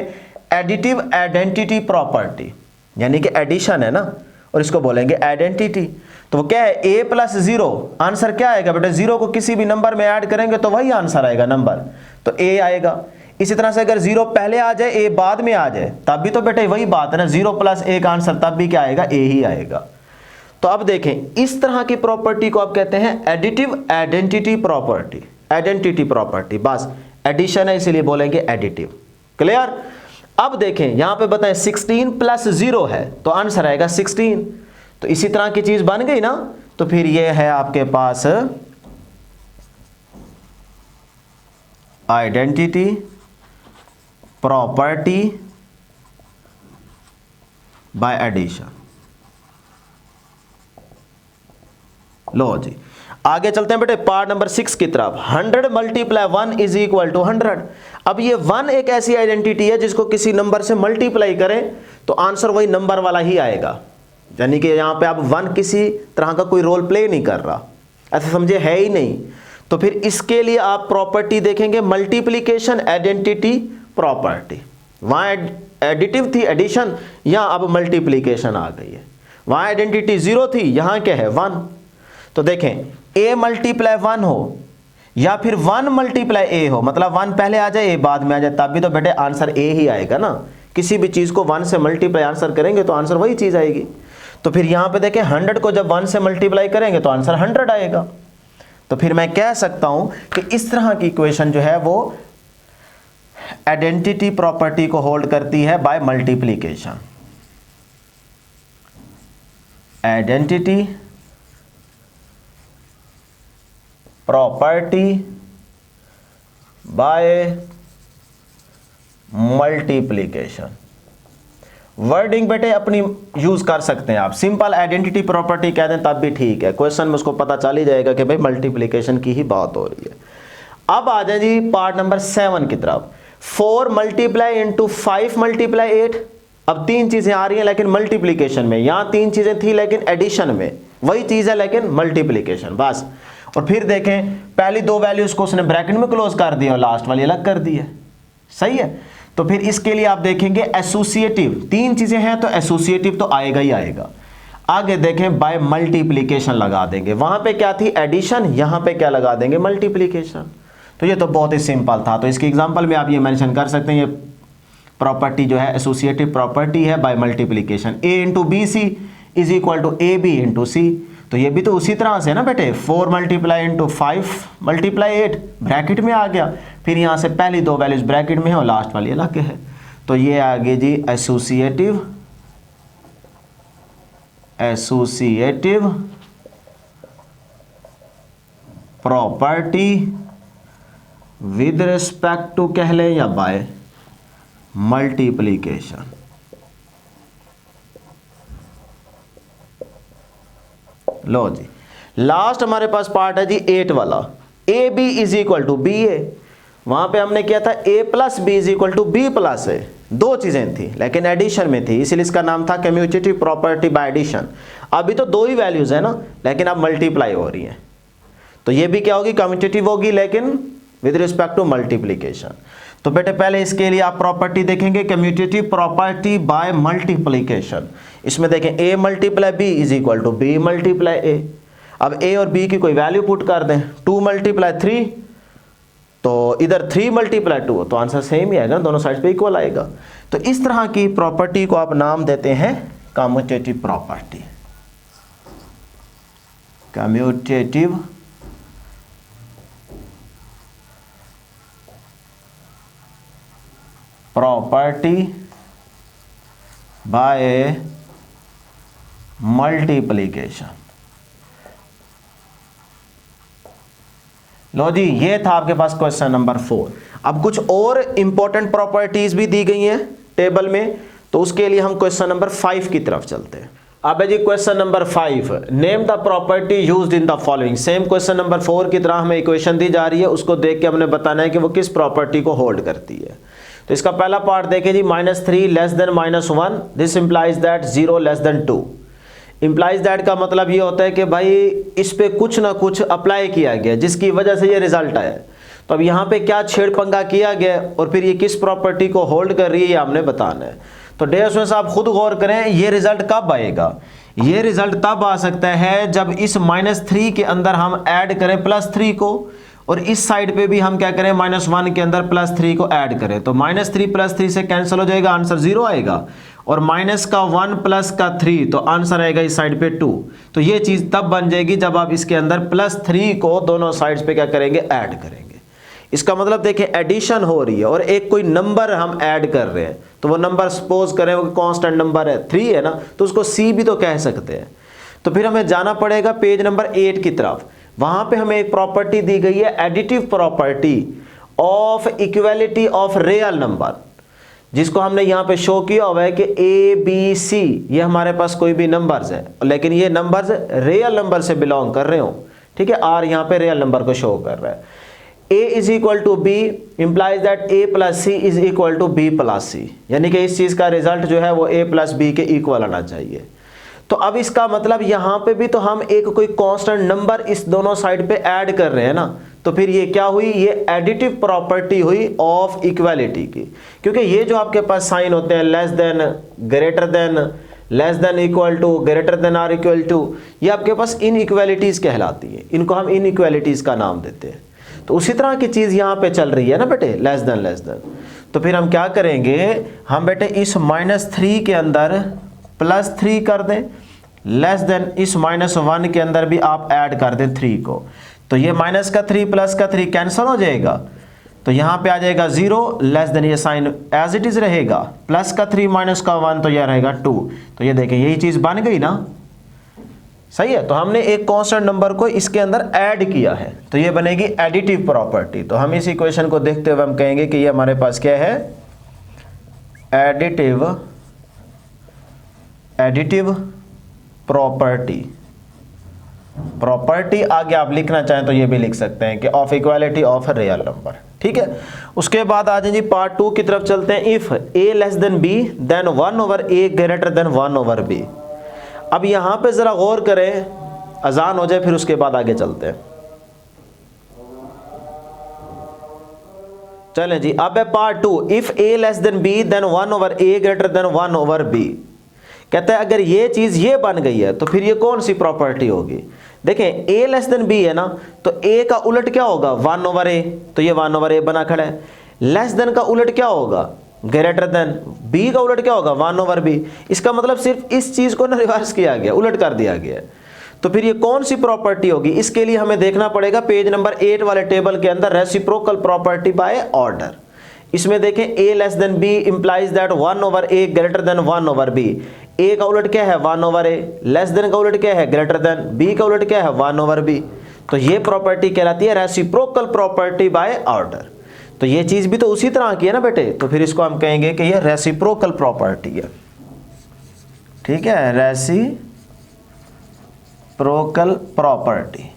एडिटिव आइडेंटिटी प्रॉपर्टी, यानी कि एडिशन है ना, और इसको बोलेंगे आइडेंटिटी। तो वो क्या है, a प्लस 0, आंसर क्या आएगा बेटा, 0 को किसी भी नंबर में ऐड करेंगे तो वही आंसर आएगा नंबर, तो a आएगा। इसी तरह से अगर 0 पहले आ जाए a बाद में आ जाए तब भी तो बेटे वही बात है ना, 0 प्लस 1 आंसर तब भी क्या आएगा, a ही आएगा। तो अब देखें इस तरह की प्रॉपर्टी को आप कहते हैं एडिटिव आइडेंटिटी प्रॉपर्टी, बस एडिशन है इसीलिए बोलेंगे एडिटिव। क्लियर। अब देखें यहां पे बताएं 16 प्लस 0 है तो आंसर आएगा 16, तो इसी तरह की चीज बन गई ना। तो फिर ये है आपके पास आइडेंटिटी प्रॉपर्टी बाय एडिशन। लो जी आगे चलते हैं बेटे पार्ट नंबर 6 की तरफ। 100 मल्टीप्लाई 1 इज इक्वल टू 100। अब ये 1 एक ऐसी आइडेंटिटी है जिसको किसी नंबर से मल्टीप्लाई करें तो आंसर वही नंबर वाला ही आएगा, यानी कि यहां पे आप 1 किसी तरह का कोई रोल प्ले नहीं कर रहा, ऐसा समझे, है ही नहीं। तो फिर इसके लिए आप प्रॉपर्टी देखेंगे मल्टीप्लीकेशन आइडेंटिटी प्रॉपर्टी। वहां एडिटिव थी एडिशन, यहां अब मल्टीप्लीकेशन आ गई है। वहां आइडेंटिटी 0 थी, यहां क्या है 1। तो देखें a मल्टीप्लाई 1 हो या फिर 1 मल्टीप्लाई a हो, मतलब 1 पहले आ जाए a बाद में आ जाए तब भी तो बेटे आंसर a ही आएगा ना। किसी भी चीज को 1 से मल्टीप्लाई आंसर करेंगे तो आंसर वही चीज आएगी। तो फिर यहां पे देखें 100 को जब 1 से मल्टीप्लाई करेंगे तो आंसर 100 आएगा। तो फिर मैं कह सकता हूं कि इस तरह की इक्वेशन जो है वो आइडेंटिटी प्रॉपर्टी को होल्ड करती है by multiplication. Identity property by multiplication. Wording बेटे अपनी यूज कर सकते हैं आप, सिंपल आइडेंटिटी प्रॉपर्टी कह दें तब भी ठीक है, क्वेश्चन में उसको पता चल ही जाएगा कि भाई मल्टीप्लीकेशन की ही बात हो रही है। अब आ जाए जी पार्ट नंबर 7 की तरफ। 4 मल्टीप्लाई इंटू 5 मल्टीप्लाई 8। अब 3 चीजें आ रही हैं लेकिन मल्टीप्लीकेशन में, यहां 3 चीजें थी लेकिन एडिशन में, वही चीज है लेकिन मल्टीप्लीकेशन बस। और फिर देखें पहली 2 वैल्यूज को उसने ब्रैकेट में क्लोज कर दिया और लास्ट वाली अलग कर दी है, सही है। तो फिर इसके लिए आप देखेंगे एसोसिएटिव, 3 चीजें हैं तो एसोसिएटिव तो आएगा ही आएगा। आगे देखें बाय मल्टीप्लीकेशन लगा देंगे, वहां पे क्या थी एडिशन, यहां पे क्या लगा देंगे मल्टीप्लीकेशन। तो ये तो बहुत ही सिंपल था। तो इसके एग्जांपल में आप ये मेंशन कर सकते हैं, ये प्रॉपर्टी जो है एसोसिएटिव प्रॉपर्टी है by multiplication. a into B C is equal to A B into C. तो ये भी तो उसी तरह से है ना बेटे, 4 मल्टीप्लाई इंटू 5 मल्टीप्लाई 8 ब्रैकेट में आ गया, फिर यहां से पहली 2 वैल्यूज ब्रैकेट में है और लास्ट वाली अलग है। तो ये आ गई जी associative property with respect to कह लें या बाय मल्टीप्लीकेशन। लो जी लास्ट हमारे पास पार्ट है जी 8 वाला। A B is equal to B A. वहां पे हमने किया था a plus B is equal to B plus A. 2 चीजें थी लेकिन एडिशन में थी, इसलिए इसका नाम था कम्यूटेटिव प्रॉपर्टी बाय एडिशन। अभी तो 2 ही वैल्यूज है ना, लेकिन अब मल्टीप्लाई हो रही है, तो ये भी क्या होगी कम्यूटेटिव होगी लेकिन विद रिस्पेक्ट टू मल्टीप्लीकेशन। तो बेटे पहले इसके लिए आप प्रॉपर्टी देखेंगे कम्यूटेटिव प्रॉपर्टी बाय मल्टीप्लीकेशन। इसमें देखें a multiply B is equal to B multiply A. अब a और b की कोई वैल्यू पुट कर दें, 2 मल्टीप्लाई 3, तो इधर 3 मल्टीप्लाई 2, तो आंसर सेम ही आएगा, दोनों साइड पे इक्वल आएगा। तो इस तरह की प्रॉपर्टी को आप नाम देते हैं commutative property. Commutative property by multiplication. लो जी ये था आपके पास क्वेश्चन नंबर 4। अब कुछ और इंपॉर्टेंट प्रॉपर्टीज भी दी गई हैं टेबल में, तो उसके लिए हम क्वेश्चन नंबर 5 की तरफ चलते हैं। अब है जी question number 5, name the property used in the following. Same question number 4 की तरह हमें इक्वेशन दी जा रही है, उसको देख के हमने बताना है कि वो किस प्रॉपर्टी को होल्ड करती है। तो इसका पहला पार्ट देखें जी, -3 less than -1, this implies that 0 less than 2। Implies that का मतलब ये होता है कि भाई इस पे कुछ ना कुछ अप्लाई किया गया जिसकी वजह से ये रिजल्ट आया। तो अब यहाँ पे क्या छेड़पंगा किया गया और फिर ये किस प्रॉपर्टी को होल्ड कर रही है ये हमने बताना है। तो डियर स्टूडेंट्स आप खुद गौर करें, ये रिजल्ट कब आएगा? ये रिजल्ट तब आ सकता है जब इस -3 के अंदर हम ऐड करें +3 को, और इस साइड पे भी हम क्या करें, -1 के अंदर +3 को ऐड करें। तो -3 + 3 से कैंसिल हो जाएगा, आंसर 0 आएगा, और -1 + 3 तो आंसर आएगा इस साइड पे 2। तो ये चीज तब बन जाएगी जब आप इसके अंदर +3 को दोनों साइड्स पे क्या करेंगे, ऐड करेंगे। इसका मतलब देखें एडिशन हो रही है और एक कोई नंबर हम ऐड कर रहे हैं, तो वो नंबर सपोज करें वो कांस्टेंट नंबर है 3 है ना, तो उसको सी भी तो कह सकते हैं। तो फिर हमें जाना पड़ेगा पेज नंबर 8 की तरफ। वहां पे हमें एक प्रॉपर्टी दी गई है, additive property of equality of real number, जिसको हमने यहाँ पे शो किया हुआ है कि ABC ये हमारे पास कोई भी नंबर्स है, लेकिन ये नंबर्स रियल नंबर से बिलोंग कर रहे हो, ठीक है। R यहाँ पे रियल नंबर को शो कर रहा है। A is equal to B implies that A + C is equal to B + C, यानी कि इस चीज का रिजल्ट जो है वो A + B के इक्वल आना चाहिए। तो अब इसका मतलब यहाँ पे भी तो हम एक कोई कांस्टेंट नंबर इस दोनों साइड पे ऐड कर रहे हैं ना, तो फिर ये क्या हुई, ये एडिटिव प्रॉपर्टी हुई ऑफ इक्वालिटी की, क्योंकि ये जो आपके पास साइन होते हैं less than, greater than, less than, equal to, greater than or equal to, ये आपके पास इनइक्वालिटीज कहलाती है, इनको हम इनइक्वालिटीज का नाम देते हैं। तो उसी तरह की चीज यहाँ पे चल रही है ना बेटे, लेस देन लेस देन। तो फिर हम क्या करेंगे, हम बेटे इस -3 के अंदर +3 कर दें, लेस देन इस -1 के अंदर भी आप ऐड कर दें 3 को, तो ये -3 + 3 कैंसिल हो जाएगा, तो यहाँ पे आ जाएगा 0, लेस देन ये साइन एज इट इज रहेगा, +3 -1 तो यह रहेगा 2। तो ये देखें यही चीज बन गई ना, सही है। तो हमने एक कांस्टेंट नंबर को इसके अंदर ऐड किया है, तो ये बनेगी एडिटिव प्रॉपर्टी। तो हम इस इक्वेशन को देखते हुए हम कहेंगे कि ये हमारे पास क्या है, एडिटिव प्रॉपर्टी। प्रॉपर्टी आगे आप लिखना चाहें तो ये भी लिख सकते हैं कि of equality of real number, ठीक है। उसके बाद आ जाए जी पार्ट 2 की तरफ चलते हैं। If A less than B then 1/A greater than 1/B। अब यहां पे जरा गौर करें, अजान हो जाए फिर उसके बाद आगे चलते हैं। चलें जी, अब है part 2। If A less than B then 1/A greater than 1/B। कहता है अगर ये चीज ये बन गई है तो फिर ये कौन सी प्रॉपर्टी होगी। देखें A लेस देन B है ना, तो A का उलट क्या होगा, 1/A, तो ये 1/A बना खड़ा है। लेस देन का उलट क्या होगा, ग्रेटर देन। B का उलट क्या होगा, 1/B। इसका मतलब सिर्फ इस चीज को ना रिवर्स किया गया, उलट कर दिया गया। तो फिर ये कौन सी प्रॉपर्टी होगी, इसके लिए हमें देखना पड़ेगा पेज नंबर 8 वाले टेबल के अंदर रेसिप्रोकल प्रॉपर्टी बाय ऑर्डर। इसमें देखें A less than B implies that 1/A greater than 1/B। A का उलट क्या है, 1/A। लेस देन का उलट क्या है, ग्रेटर देन। B का उलट क्या है, 1/B। तो ये प्रॉपर्टी कहलाती है रेसिप्रोकल प्रॉपर्टी बाय ऑर्डर। तो ये चीज भी तो उसी तरह की है ना बेटे, तो फिर इसको हम कहेंगे कि ये रेसिप्रोकल प्रॉपर्टी है, ठीक है, रेसिप्रोकल प्रॉपर्टी।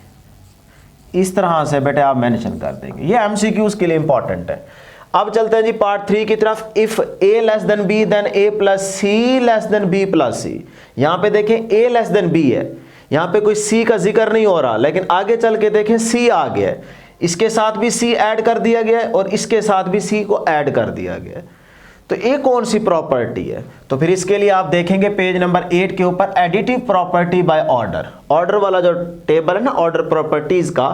इस तरह से बेटे आप मेंशन कर देंगे, ये एमसीक्यूज के लिए इंपॉर्टेंट है। अब चलते हैं जी पार्ट 3 की तरफ। If A less than B then A + C less than B + C। यहां पे देखें A लेस देन B है, यहां पे कोई C का जिक्र नहीं हो रहा, लेकिन आगे चल के देखें C आ गया है, इसके साथ भी C ऐड कर दिया गया है और इसके साथ भी C को ऐड कर दिया गया है। तो ये कौन सी प्रॉपर्टी है, तो फिर इसके लिए आप देखेंगे पेज नंबर 8 के ऊपर additive property by order. Order वाला जो टेबल है ना ऑर्डर प्रॉपर्टीज का,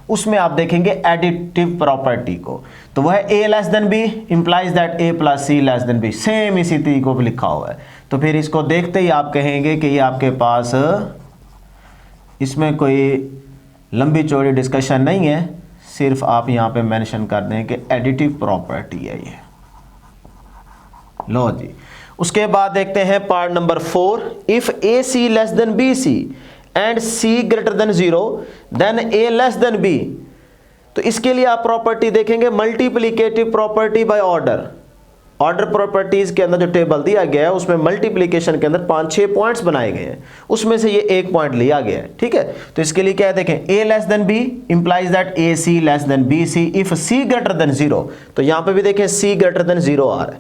उसमें आप देखेंगे एडिटिव प्रॉपर्टी को। तो वह A less than B implies that A + C less than B। Same इसी तरीके को लिखा हुआ है। तो फिर इसको देखते ही आप कहेंगे कि ये आपके पास इसमें कोई लंबी चौड़ी डिस्कशन नहीं है, सिर्फ आप यहां पे मेंशन कर दें कि एडिटिव प्रॉपर्टी है ये। लो जी, उसके बाद देखते हैं part number 4। If AC less than BC and C greater than 0 then A less than B। तो इसके लिए आप प्रॉपर्टी देखेंगे multiplicative property by order. Order properties के अंदर जो टेबल दिया गया है उसमें मल्टीप्लिकेशन के अंदर 5-6 पॉइंट्स बनाए गए हैं, उसमें से ये एक पॉइंट लिया गया है। ठीक है, तो इसके लिए क्या है देखें, a less than b implies that ac less than bc if c greater than 0। तो यहां पे भी देखें c ग्रेटर देन 0 आ रहा है,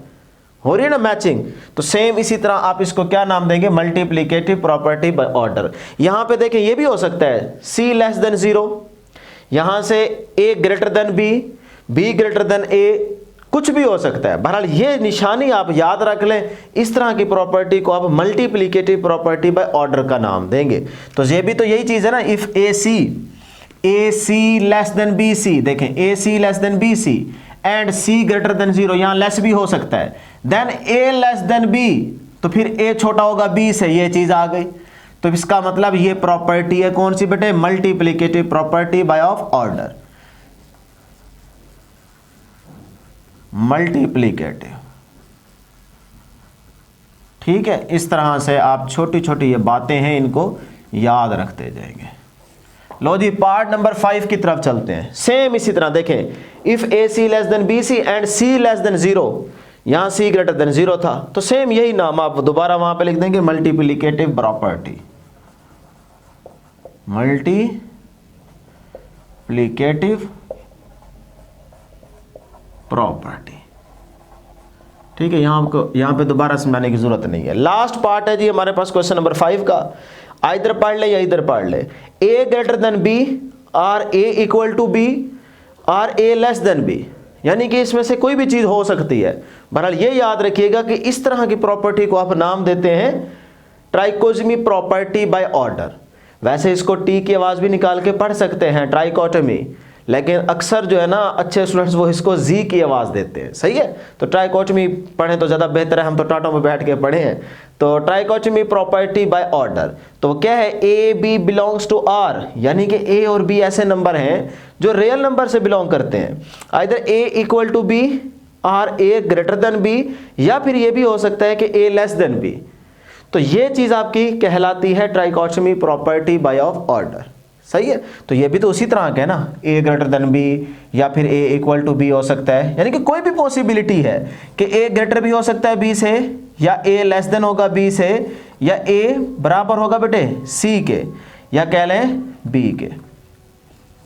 हो रही है ना मैचिंग। तो सेम इसी तरह आप इसको क्या नाम देंगे, मल्टीप्लिकेटिव प्रॉपर्टी बाय ऑर्डर। यहां पे देखें ये भी हो सकता है c लेस देन 0, यहां से a greater than b greater than a, कुछ भी हो सकता है। बहरहाल ये निशानी आप याद रख लें, इस तरह की प्रॉपर्टी को आप मल्टीप्लिकेटिव प्रॉपर्टी बाय ऑर्डर का नाम देंगे। तो ये भी तो यही चीज है ना, if AC less than BC, देखें AC less than BC and C greater than 0, यहां लेस भी हो सकता है, then A less than B, तो फिर A छोटा होगा B से, ये चीज आ गई। तो इसका मतलब ये प्रॉपर्टी है कौन सी बेटे, multiplicative property bye of order, multiplicative. ठीक है, इस तरह से आप छोटी छोटी ये बातें हैं इनको याद रखते जाएंगे। लो जी, पार्ट नंबर 5 की तरफ चलते हैं। सेम इसी तरह देखें, if AC less than BC and C less then 0, यहां C ग्रेटर देन 0 था, तो सेम यही नाम आप दोबारा वहां पे लिख देंगे, मल्टीप्लिकेटिव प्रॉपर्टी, मल्टीप्लिकेटिव प्रॉपर्टी। ठीक है, यहां पे दोबारा समझाने की जरूरत नहीं है। लास्ट पार्ट है जी हमारे पास क्वेश्चन नंबर 5 का, इधर पढ़ ले या इधर पढ़ ले, a ग्रेटर देन b और a इक्वल टू b और a लेस देन b, यानी कि इसमें से कोई भी चीज हो सकती है। बहरहाल ये याद रखिएगा कि इस तरह की प्रॉपर्टी को आप नाम देते हैं ट्राइकोटमी प्रॉपर्टी बाय ऑर्डर। वैसे इसको टी की आवाज भी निकाल के पढ़ सकते हैं, ट्राइकोटमी, लेकिन अक्सर जो है ना अच्छे स्टूडेंट्स वो इसको जी की आवाज देते हैं। सही है, तो ट्राइकोटमी पढ़ें तो ज्यादा बेहतर है, हम तो टाटो में बैठ के पढ़े हैं। तो ट्राइकोटमी प्रॉपर्टी बाय ऑर्डर, तो क्या है, A B belongs to R, यानी कि ए और बी ऐसे नंबर हैं जो रियल नंबर से बिलोंग करते हैं। Either A equal to B और ए ग्रेटर देन बी, या फिर ये भी हो सकता है कि ए लेस देन बी। तो ये चीज आपकी कहलाती है ट्राइकोटमी प्रॉपर्टी बाय ऑफ ऑर्डर। सही है, तो ये भी तो उसी तरह का है ना, a ग्रेटर देन b या फिर a इक्वल टू b हो सकता है, यानी कि कोई भी पॉसिबिलिटी है कि a ग्रेटर भी हो सकता है b से, या a लेस देन होगा b से, या a बराबर होगा बेटे c के, या कह लें b के,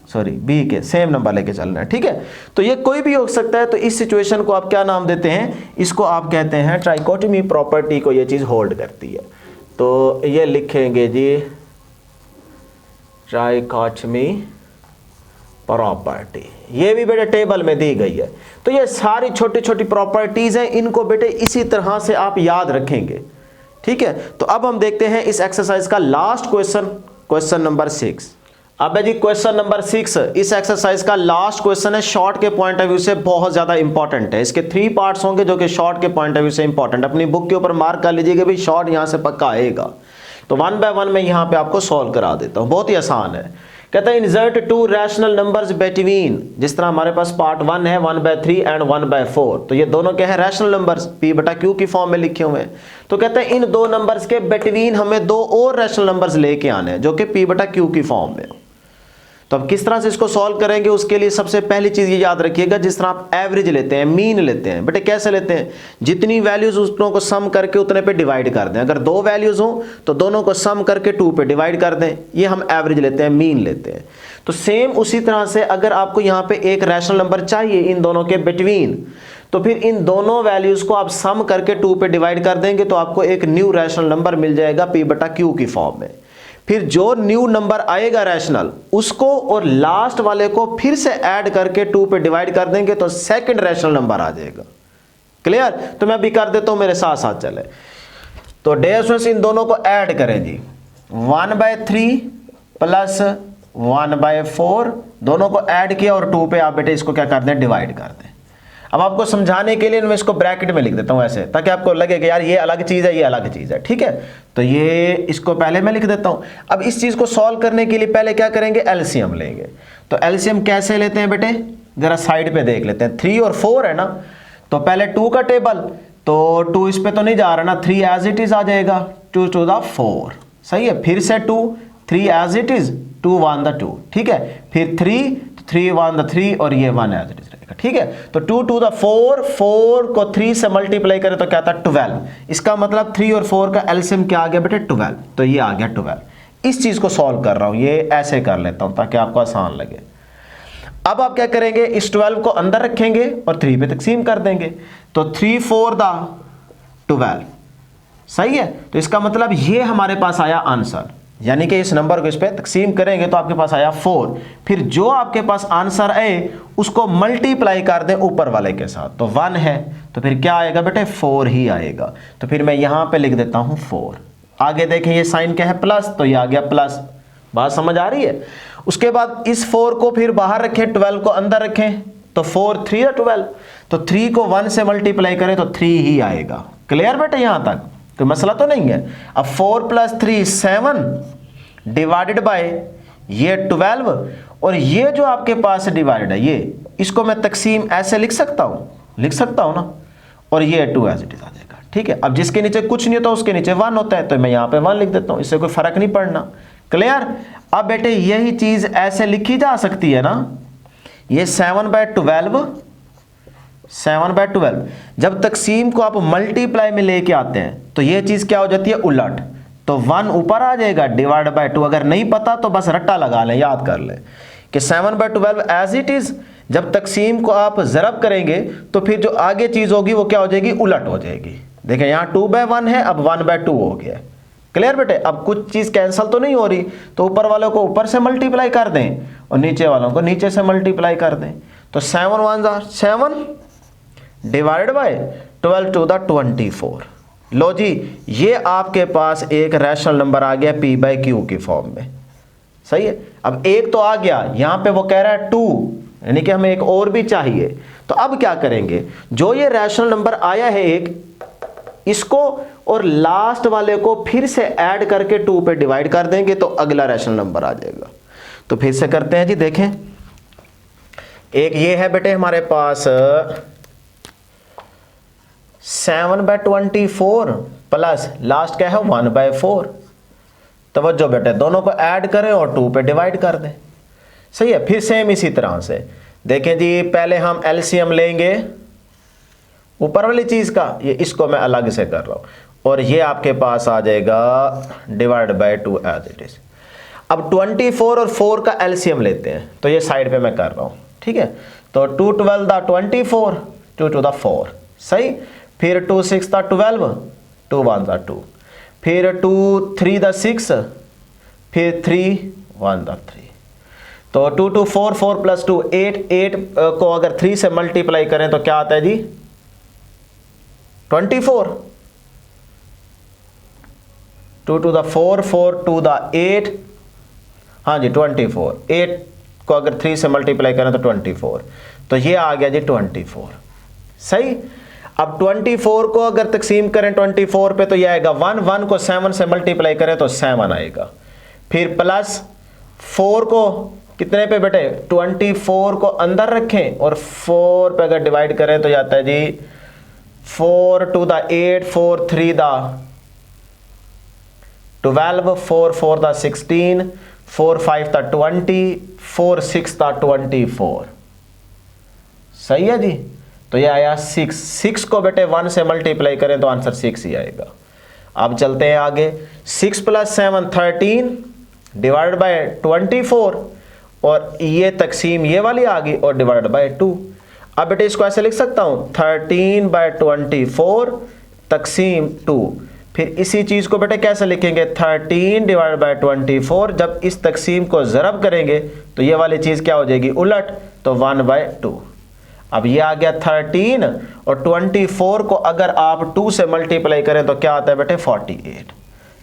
सॉरी b के, सेम नंबर लेके चलना है। ठीक है, तो ये कोई भी हो सकता है। तो इस सिचुएशन को आप क्या नाम देते हैं, इसको आप कहते हैं ट्राइकोटमी प्रॉपर्टी को ये चीज होल्ड करती है। तो ये लिखेंगे जी ट्राइकोटमी प्रॉपर्टी, ये भी बेटे टेबल में दी गई है। तो ये सारी छोटी छोटी प्रॉपर्टीज हैं, इनको बेटे इसी तरह से आप याद रखेंगे। ठीक है, तो अब हम देखते हैं इस एक्सरसाइज का लास्ट क्वेश्चन, क्वेश्चन नंबर 6। अब है जी क्वेश्चन नंबर 6, इस एक्सरसाइज का लास्ट क्वेश्चन है, शॉर्ट के पॉइंट ऑफ व्यू से बहुत ज्यादा इंपॉर्टेंट है। इसके 3 पार्ट्स होंगे जो कि शॉर्ट के पॉइंट ऑफ व्यू से इंपॉर्टेंट। अपनी बुक के ऊपर मार्क कर लीजिएगा भाई, शॉर्ट यहां से पक्का आएगा। तो 1 बाय 1 मैं यहां पे आपको सॉल्व करा देता हूं, बहुत ही आसान है। कहता है इंसर्ट 2 रैशनल नंबर्स बिटवीन, जिस तरह हमारे पास पार्ट 1 है 1/3 एंड 1/4, तो ये दोनों क्या है, रैशनल नंबर्स p/q की फॉर्म में लिखे हुए हैं। तो कहते हैं इन 2 नंबर्स के बिटवीन हमें 2 और रैशनल नंबर्स लेके आने हैं जो कि p/q की फॉर्म में। तो अब किस तरह से इसको सॉल्व करेंगे, उसके लिए सबसे पहली चीज ये याद रखिएगा, जिस तरह आप एवरेज लेते हैं, मीन लेते हैं, बेटे कैसे लेते हैं, जितनी वैल्यूज उतनों को सम करके उतने पे डिवाइड कर दें। अगर 2 वैल्यूज हो तो दोनों को सम करके 2 पे डिवाइड कर दें, ये हम एवरेज लेते हैं, मीन लेते हैं। तो सेम उसी तरह से अगर आपको यहाँ पे एक रैशनल नंबर चाहिए इन दोनों के बिटवीन, तो फिर इन दोनों वैल्यूज को आप सम करके 2 पे डिवाइड कर देंगे तो आपको एक न्यू रैशनल नंबर मिल जाएगा p/q की फॉर्म में। फिर जो न्यू नंबर आएगा रैशनल, उसको और लास्ट वाले को फिर से ऐड करके 2 पे डिवाइड कर देंगे तो सेकंड रैशनल नंबर आ जाएगा। क्लियर? तो मैं भी कर देता हूं, मेरे साथ साथ चले। तो डियर स्टूडेंट्स, इन दोनों को ऐड करें जी, 1/3 प्लस 1/4, दोनों को ऐड किया और 2 पे आप बेटे इसको क्या कर दें, डिवाइड कर दें। अब आपको समझाने के लिए मैं इसको ब्रैकेट में लिख देता हूं ऐसे, ताकि आपको लगे कि यार ये अलग चीज है, ये अलग चीज है। ठीक है, तो ये इसको पहले मैं लिख देता हूं। अब इस चीज को सॉल्व करने के लिए पहले क्या करेंगे, एलसीएम लेंगे। तो एलसीएम कैसे लेते हैं बेटे, जरा साइड पे देख लेते हैं। 3 और 4 है ना, तो पहले 2 का टेबल, तो 2 इस पे तो नहीं जा रहा ना, 3 एज इट इज आ जाएगा, 2 to the 4। सही है, फिर से 2, 3 एज इट इज, 2 1 the 2। ठीक है, फिर 3, 3 1 the 3 और ये 1 एज इट इज। जाएगा। ठीक है, तो 2 टू द 4, 4 को 3 से मल्टीप्लाई करें तो क्या था 12। इसका मतलब 3 और 4 का एलसीएम क्या आ गया बेटे 12, तो ये आ गया 12। इस चीज को सॉल्व कर रहा हूं, ये ऐसे कर लेता हूं ताकि आपको आसान लगे। अब आप क्या करेंगे, इस 12 को अंदर रखेंगे और 3 पे तकसीम कर देंगे, तो 3 4 द 12, सही है। तो इसका मतलब ये हमारे पास आया आंसर, यानी कि इस नंबर को इस पे तकसीम करेंगे तो आपके पास आया 4। फिर जो आपके पास आंसर आए उसको मल्टीप्लाई कर दें ऊपर वाले के साथ, तो 1 है तो फिर क्या आएगा बेटे 4 ही आएगा। तो फिर मैं यहां पे लिख देता हूं 4। आगे देखें ये साइन क्या है प्लस, तो ये आ गया प्लस। बात समझ आ रही है। उसके बाद इस 4 को फिर बाहर रखें, 12 को अंदर रखें, तो 4 3 या 12, तो 3 को 1 से मल्टीप्लाई करें तो 3 ही आएगा। क्लियर बेटे, यहां तक कोई मसला तो नहीं है। अब 4 + 3 7 डिवाइडेड बाय ये 12, और ये जो आपके पास डिवाइड है ये, इसको मैं तकसीम ऐसे लिख सकता हूं ना, और ये 2 एज इट इज आ जाएगा। ठीक है, अब जिसके नीचे कुछ नहीं होता उसके नीचे 1 होता है, तो मैं यहां पे 1 लिख देता हूं, इससे कोई फर्क नहीं पड़ना। क्लियर। अब बेटे यही चीज ऐसे लिखी जा सकती है ना, ये 7/12, 7/12 जब तकसीम को आप मल्टीप्लाई में लेके आते हैं तो ये चीज क्या हो जाती है उलट, तो 1 ऊपर आ जाएगा डिवाइड बाय 2। अगर नहीं पता तो बस रट्टा लगा लें, याद कर लें कि 7/12 एज इट इज जब तकसीम को आप ज़रब करेंगे तो फिर जो आगे चीज होगी वो क्या हो जाएगी, उलट हो जाएगी। देखें यहाँ 2/1 है, अब 1/2 हो गया। क्लियर बेटे। अब कुछ चीज कैंसिल तो नहीं हो रही, तो ऊपर वालों को ऊपर से मल्टीप्लाई कर दें और नीचे वालों को नीचे से मल्टीप्लाई कर दें, तो 7 1 7 डिवाइड बाय 12 टू द 24। लो जी, ये आपके पास एक रैशनल नंबर आ गया p/q की फॉर्म में। सही है। अब एक तो आ गया, यहां पे वो कह रहा है 2, यानी कि हमें एक और भी चाहिए। तो अब क्या करेंगे, जो ये रैशनल नंबर आया है एक, इसको और लास्ट वाले को फिर से ऐड करके 2 पे डिवाइड कर देंगे तो अगला रैशनल नंबर आ जाएगा। तो फिर से करते हैं जी। देखें, एक ये है बेटे हमारे पास 7/24 प्लस लास्ट क्या है 1/4। तवज्जो बेटे, दोनों को ऐड करें और 2 पे डिवाइड कर दें। सही है। फिर सेम इसी तरह से देखें जी, पहले हम एलसीएम लेंगे ऊपर वाली चीज का, ये इसको मैं अलग से कर रहा हूं, और ये आपके पास आ जाएगा divide by 2 as it is. अब 24 और 4 का एलसीएम लेते हैं, तो ये साइड पे मैं कर रहा हूं। ठीक है, तो 2 12 द 24, 2 2 द 4, सही। फिर 2 6 द 12, 2 1 द 2, फिर 2 3 द 6, फिर 3 1 द 3। तो 2 2 4 4 + 2 8, 8 को अगर 3 से मल्टीप्लाई करें तो क्या आता है जी 24। 2 2 द 4, 4 2 द 8, हाँ जी 24। 8 को अगर 3 से मल्टीप्लाई करें तो 24, तो ये आ गया जी 24। सही। अब 24 को अगर तकसीम करें 24 पे तो ये आएगा 1, 1 को 7 से मल्टीप्लाई करें तो 7 आएगा। फिर प्लस 4 को कितने पे बेटे 24 को अंदर रखें और 4 पे अगर डिवाइड करें तो जाता है जी 4 2 the 8, 4 3 the 12, 4 4 the 16, 4 5 the 20, 4 6 the 24। सही है जी। तो ये आया 6। 6 को बेटे 1 से मल्टीप्लाई करें तो आंसर 6 ही आएगा। अब चलते हैं आगे। 6 + 7 13 डिवाइड बाय 24, और ये तकसीम ये वाली आ गई और डिवाइड बाय 2। अब बेटे इसको ऐसे लिख सकता हूं 13/24 तकसीम 2। फिर इसी चीज को बेटे कैसे लिखेंगे 13 डिवाइड बाय 24। जब इस तकसीम को ज़रब करेंगे तो ये वाली चीज क्या हो जाएगी उलट, तो 1/2। अब ये आ गया 13 और 24 को अगर आप 2 से मल्टीप्लाई करें तो क्या आता है बेटे 48।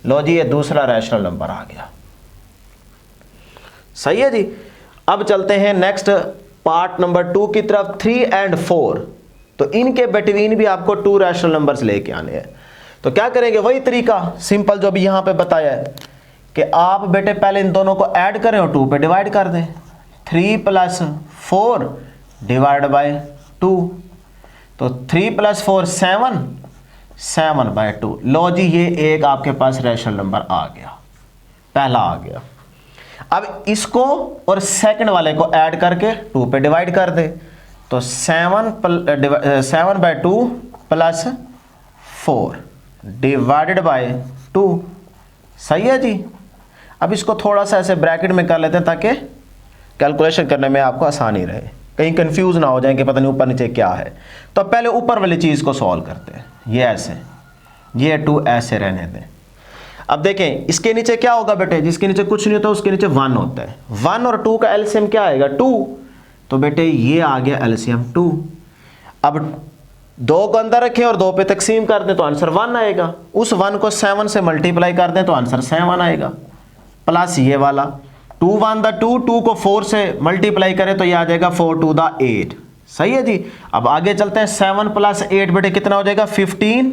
लो जी, ये दूसरा रैशनल नंबर आ गया। सही है जी। अब चलते हैं नेक्स्ट पार्ट नंबर 2 की तरफ। 3 और 4, तो इनके बिटवीन भी आपको 2 रैशनल नंबर्स लेके आने हैं। तो क्या करेंगे, वही तरीका सिंपल जो भी यहां पे बताया है कि आप बेटे पहले इन दोनों को ऐड करें और 2 पे डिवाइड कर दें। 3 + 4 डिवाइड बाय 2, तो 3 + 4 7, 7/2। लो जी, ये एक आपके पास रैशनल नंबर आ गया, पहला आ गया। अब इसको और सेकंड वाले को ऐड करके 2 पे डिवाइड कर दे, तो 7/2 प्लस 4 डिवाइडेड बाय 2। सही है जी। अब इसको थोड़ा सा ऐसे ब्रैकेट में कर लेते हैं ताकि कैलकुलेशन करने में आपको आसानी रहे, कहीं कंफ्यूज ना हो जाए कि पता नहीं ऊपर नीचे क्या है। तो पहले ऊपर वाली चीज़ को सॉल्व करते हैं। ये ऐसे, ये 2 ऐसे रहने दें। अब देखें इसके नीचे क्या होगा बेटे, जिसके नीचे कुछ नहीं होता उसके नीचे 1 होता है। 1 और 2 का एलसीएम क्या आएगा 2, तो बेटे ये आ गया एलसीएम 2। अब 2 को अंदर रखें और 2 पे तकसीम कर दें तो आंसर 1 आएगा। उस 1 को 7 से मल्टीप्लाई कर दें तो आंसर 7 आएगा। प्लस ये वाला 2 1 द 2, 2 को 4 से मल्टीप्लाई करें तो ये आ जाएगा 4 2 द 8। सही है जी। अब आगे चलते हैं। 7 + 8 बेटे कितना हो जाएगा 15।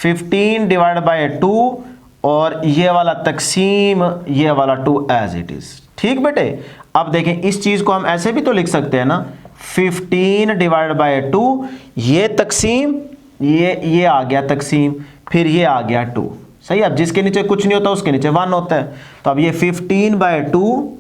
15 डिवाइड बाय 2 और ये वाला तकसीम ये वाला 2 एज इट इज। ठीक बेटे। अब देखें इस चीज को हम ऐसे भी तो लिख सकते हैं ना, 15 डिवाइड बाय 2, ये तकसीम ये आ गया तकसीम, फिर ये आ गया 2। सही। अब जिसके नीचे कुछ नहीं होता उसके नीचे 1 होता है। तो अब ये 15/2,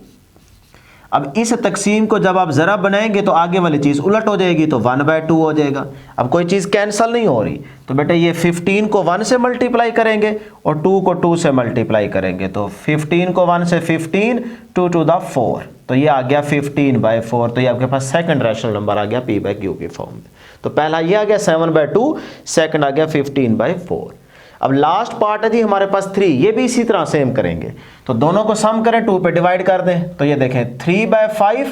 अब इस तकसीम को जब आप ज़रा बनाएंगे तो आगे वाली चीज़ उलट हो जाएगी, तो 1/2 हो जाएगा। अब कोई चीज़ कैंसिल नहीं हो रही, तो बेटे ये 15 को 1 से मल्टीप्लाई करेंगे और 2 को 2 से मल्टीप्लाई करेंगे, तो 15 को 1 से 15, 2 to the 4, तो ये आ गया 15/4। तो ये आपके पास सेकंड रैशनल नंबर आ गया P/Q के फॉर्म में। तो पहला ये आ गया 7/2, सेकंड आ गया 15/4। अब लास्ट पार्ट है जी हमारे पास 3, ये भी इसी तरह सेम करेंगे। तो दोनों को सम करें, 2 पे डिवाइड कर दें, तो ये देखें 3/5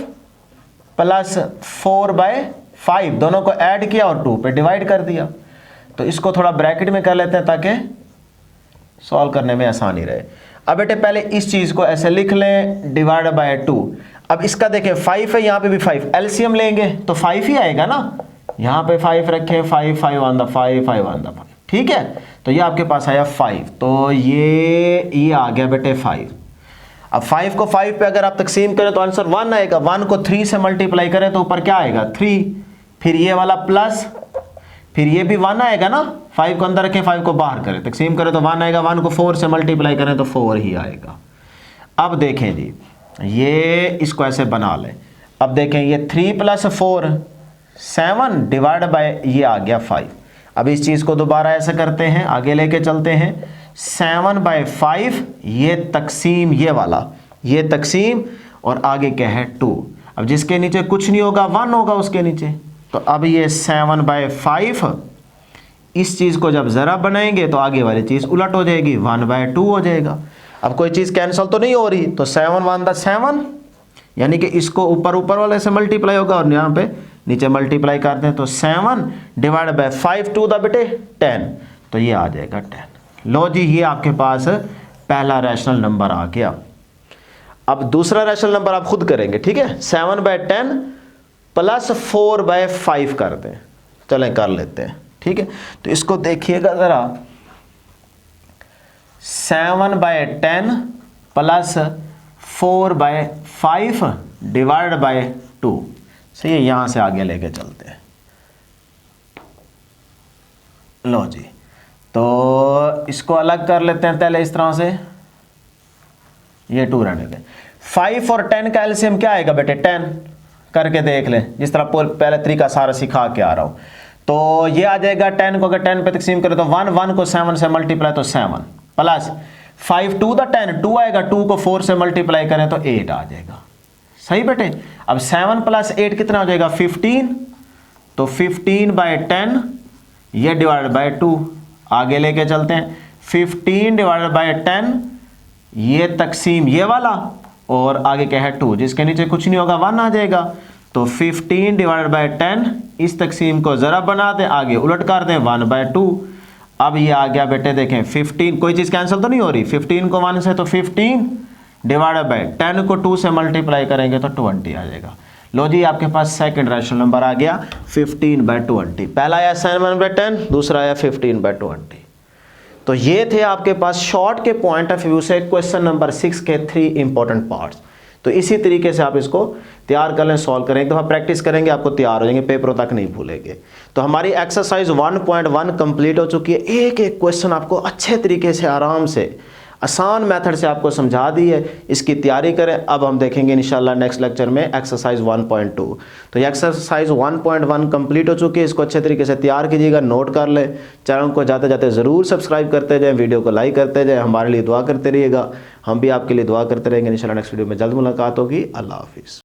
प्लस 4/5, दोनों को ऐड किया और 2 पे डिवाइड कर दिया। तो इसको थोड़ा ब्रैकेट में कर लेते हैं ताकि सॉल्व करने में आसानी रहे। अब बेटे पहले इस चीज़ को ऐसे लिख लें, डिवाइड बाय 2। अब इसका देखें 5 है, यहाँ पे भी 5, एलसीएम लेंगे तो 5 ही आएगा ना। यहाँ पे 5 रखें, 5 5 1 the 5 5 1 the 5। ठीक है। तो ये आपके पास आया 5, तो ये आ गया बेटे 5। अब 5 को 5 पे अगर आप तकसीम करें तो आंसर 1 आएगा। 1 को 3 से मल्टीप्लाई करें तो ऊपर क्या आएगा 3, फिर ये वाला प्लस, फिर ये भी 1 आएगा ना। 5 को अंदर रखें, 5 को बाहर करें, तकसीम करें तो 1 आएगा। 1 को 4 से मल्टीप्लाई करें तो 4 ही आएगा। अब देखें जी, ये इसको ऐसे बना लें। अब देखें ये 3 + 4 7 डिवाइड बाय ये आ गया 5। अब इस चीज़ को दोबारा ऐसे करते हैं, आगे लेके चलते हैं। 7/5 ये तकसीम ये वाला, ये तकसीम और आगे क्या है 2। अब जिसके नीचे कुछ नहीं होगा 1 होगा उसके नीचे। तो अब ये 7/5, इस चीज़ को जब ज़रा बनाएंगे तो आगे वाली चीज़ उलट हो जाएगी, 1/2 हो जाएगा। अब कोई चीज़ कैंसिल तो नहीं हो रही, तो 7 1 the 7, यानी कि इसको ऊपर वाले से मल्टीप्लाई होगा और यहाँ पे नीचे मल्टीप्लाई करते हैं, तो 7 डिवाइड बाय 5 2 द बेटे 10, तो ये आ जाएगा 10। लो जी, ये आपके पास पहला रैशनल नंबर आ गया। अब दूसरा रैशनल नंबर आप खुद करेंगे, ठीक है। 7/10 प्लस 4/5 कर दें, चलें कर लेते हैं, ठीक है। तो इसको देखिएगा ज़रा, 7/10 प्लस 4/5 डिवाइड बाय 2। सही है, यहां से आगे लेके चलते हैं। लो जी, तो इसको अलग कर लेते हैं पहले इस तरह से, ये 2 रहने दें। 5 और 10 का एलसीएम क्या आएगा बेटे 10, करके देख लें, जिस तरह पहले तरीका सारा सिखा के आ रहा हूं। तो ये आ जाएगा 10 को अगर 10 पे तकसीम करें तो 1, 1 को 7 से मल्टीप्लाई तो 7, प्लस 5 2 द 10, 2 आएगा, 2 को 4 से मल्टीप्लाई करें तो 8 आ जाएगा। सही बेटे। अब 7 + 8 कितना हो जाएगा 15, तो 15/10 ये डिवाइड बाय 2, आगे लेके चलते हैं। 15 डिवाइड बाय 10 ये तकसीम ये वाला और आगे क्या है 2, जिसके नीचे कुछ नहीं होगा 1 आ जाएगा। तो 15 डिवाइड बाय 10, इस तकसीम को ज़रा बना दें, आगे उलट कर दें 1/2। अब ये आ गया बेटे, देखें 15, कोई चीज़ कैंसिल तो नहीं हो रही, 15 को 1 से तो 15 डिवाइड बाय 10 को 2 से मल्टीप्लाई करेंगे तो 20 आ जाएगा। लो जी, आपके पास सेकंड रैशनल नंबर आ गया 15/20। पहला आया 7/10, दूसरा आया 15/20। तो ये थे आपके पास शॉर्ट के पॉइंट ऑफ व्यू से क्वेश्चन नंबर 6 के 3 इंपॉर्टेंट पार्ट्स। तो इसी तरीके से आप इसको तैयार कर लें, सॉल्व करें, एक दफ़ा प्रैक्टिस करेंगे आपको तैयार हो जाएंगे, पेपरों तक नहीं भूलेंगे। तो हमारी एक्सरसाइज 1.1 कंप्लीट हो चुकी है। एक एक क्वेश्चन आपको अच्छे तरीके से आराम से आसान मेथड से आपको समझा दी है, इसकी तैयारी करें। अब हम देखेंगे इंशाल्लाह नेक्स्ट लेक्चर में एक्सरसाइज 1.2। तो ये एक्सरसाइज 1.1 कंप्लीट हो चुकी है, इसको अच्छे तरीके से तैयार कीजिएगा, नोट कर ले। चैनल को जाते जाते ज़रूर सब्सक्राइब करते जाएँ, वीडियो को लाइक करते जाएँ, हमारे लिए दुआ करते रहिएगा, हम भी आपके लिए दुआ करते रहेंगे। इंशाल्लाह नेक्स्ट वीडियो में जल्द मुलाकात होगी। अल्लाह हाफिज़।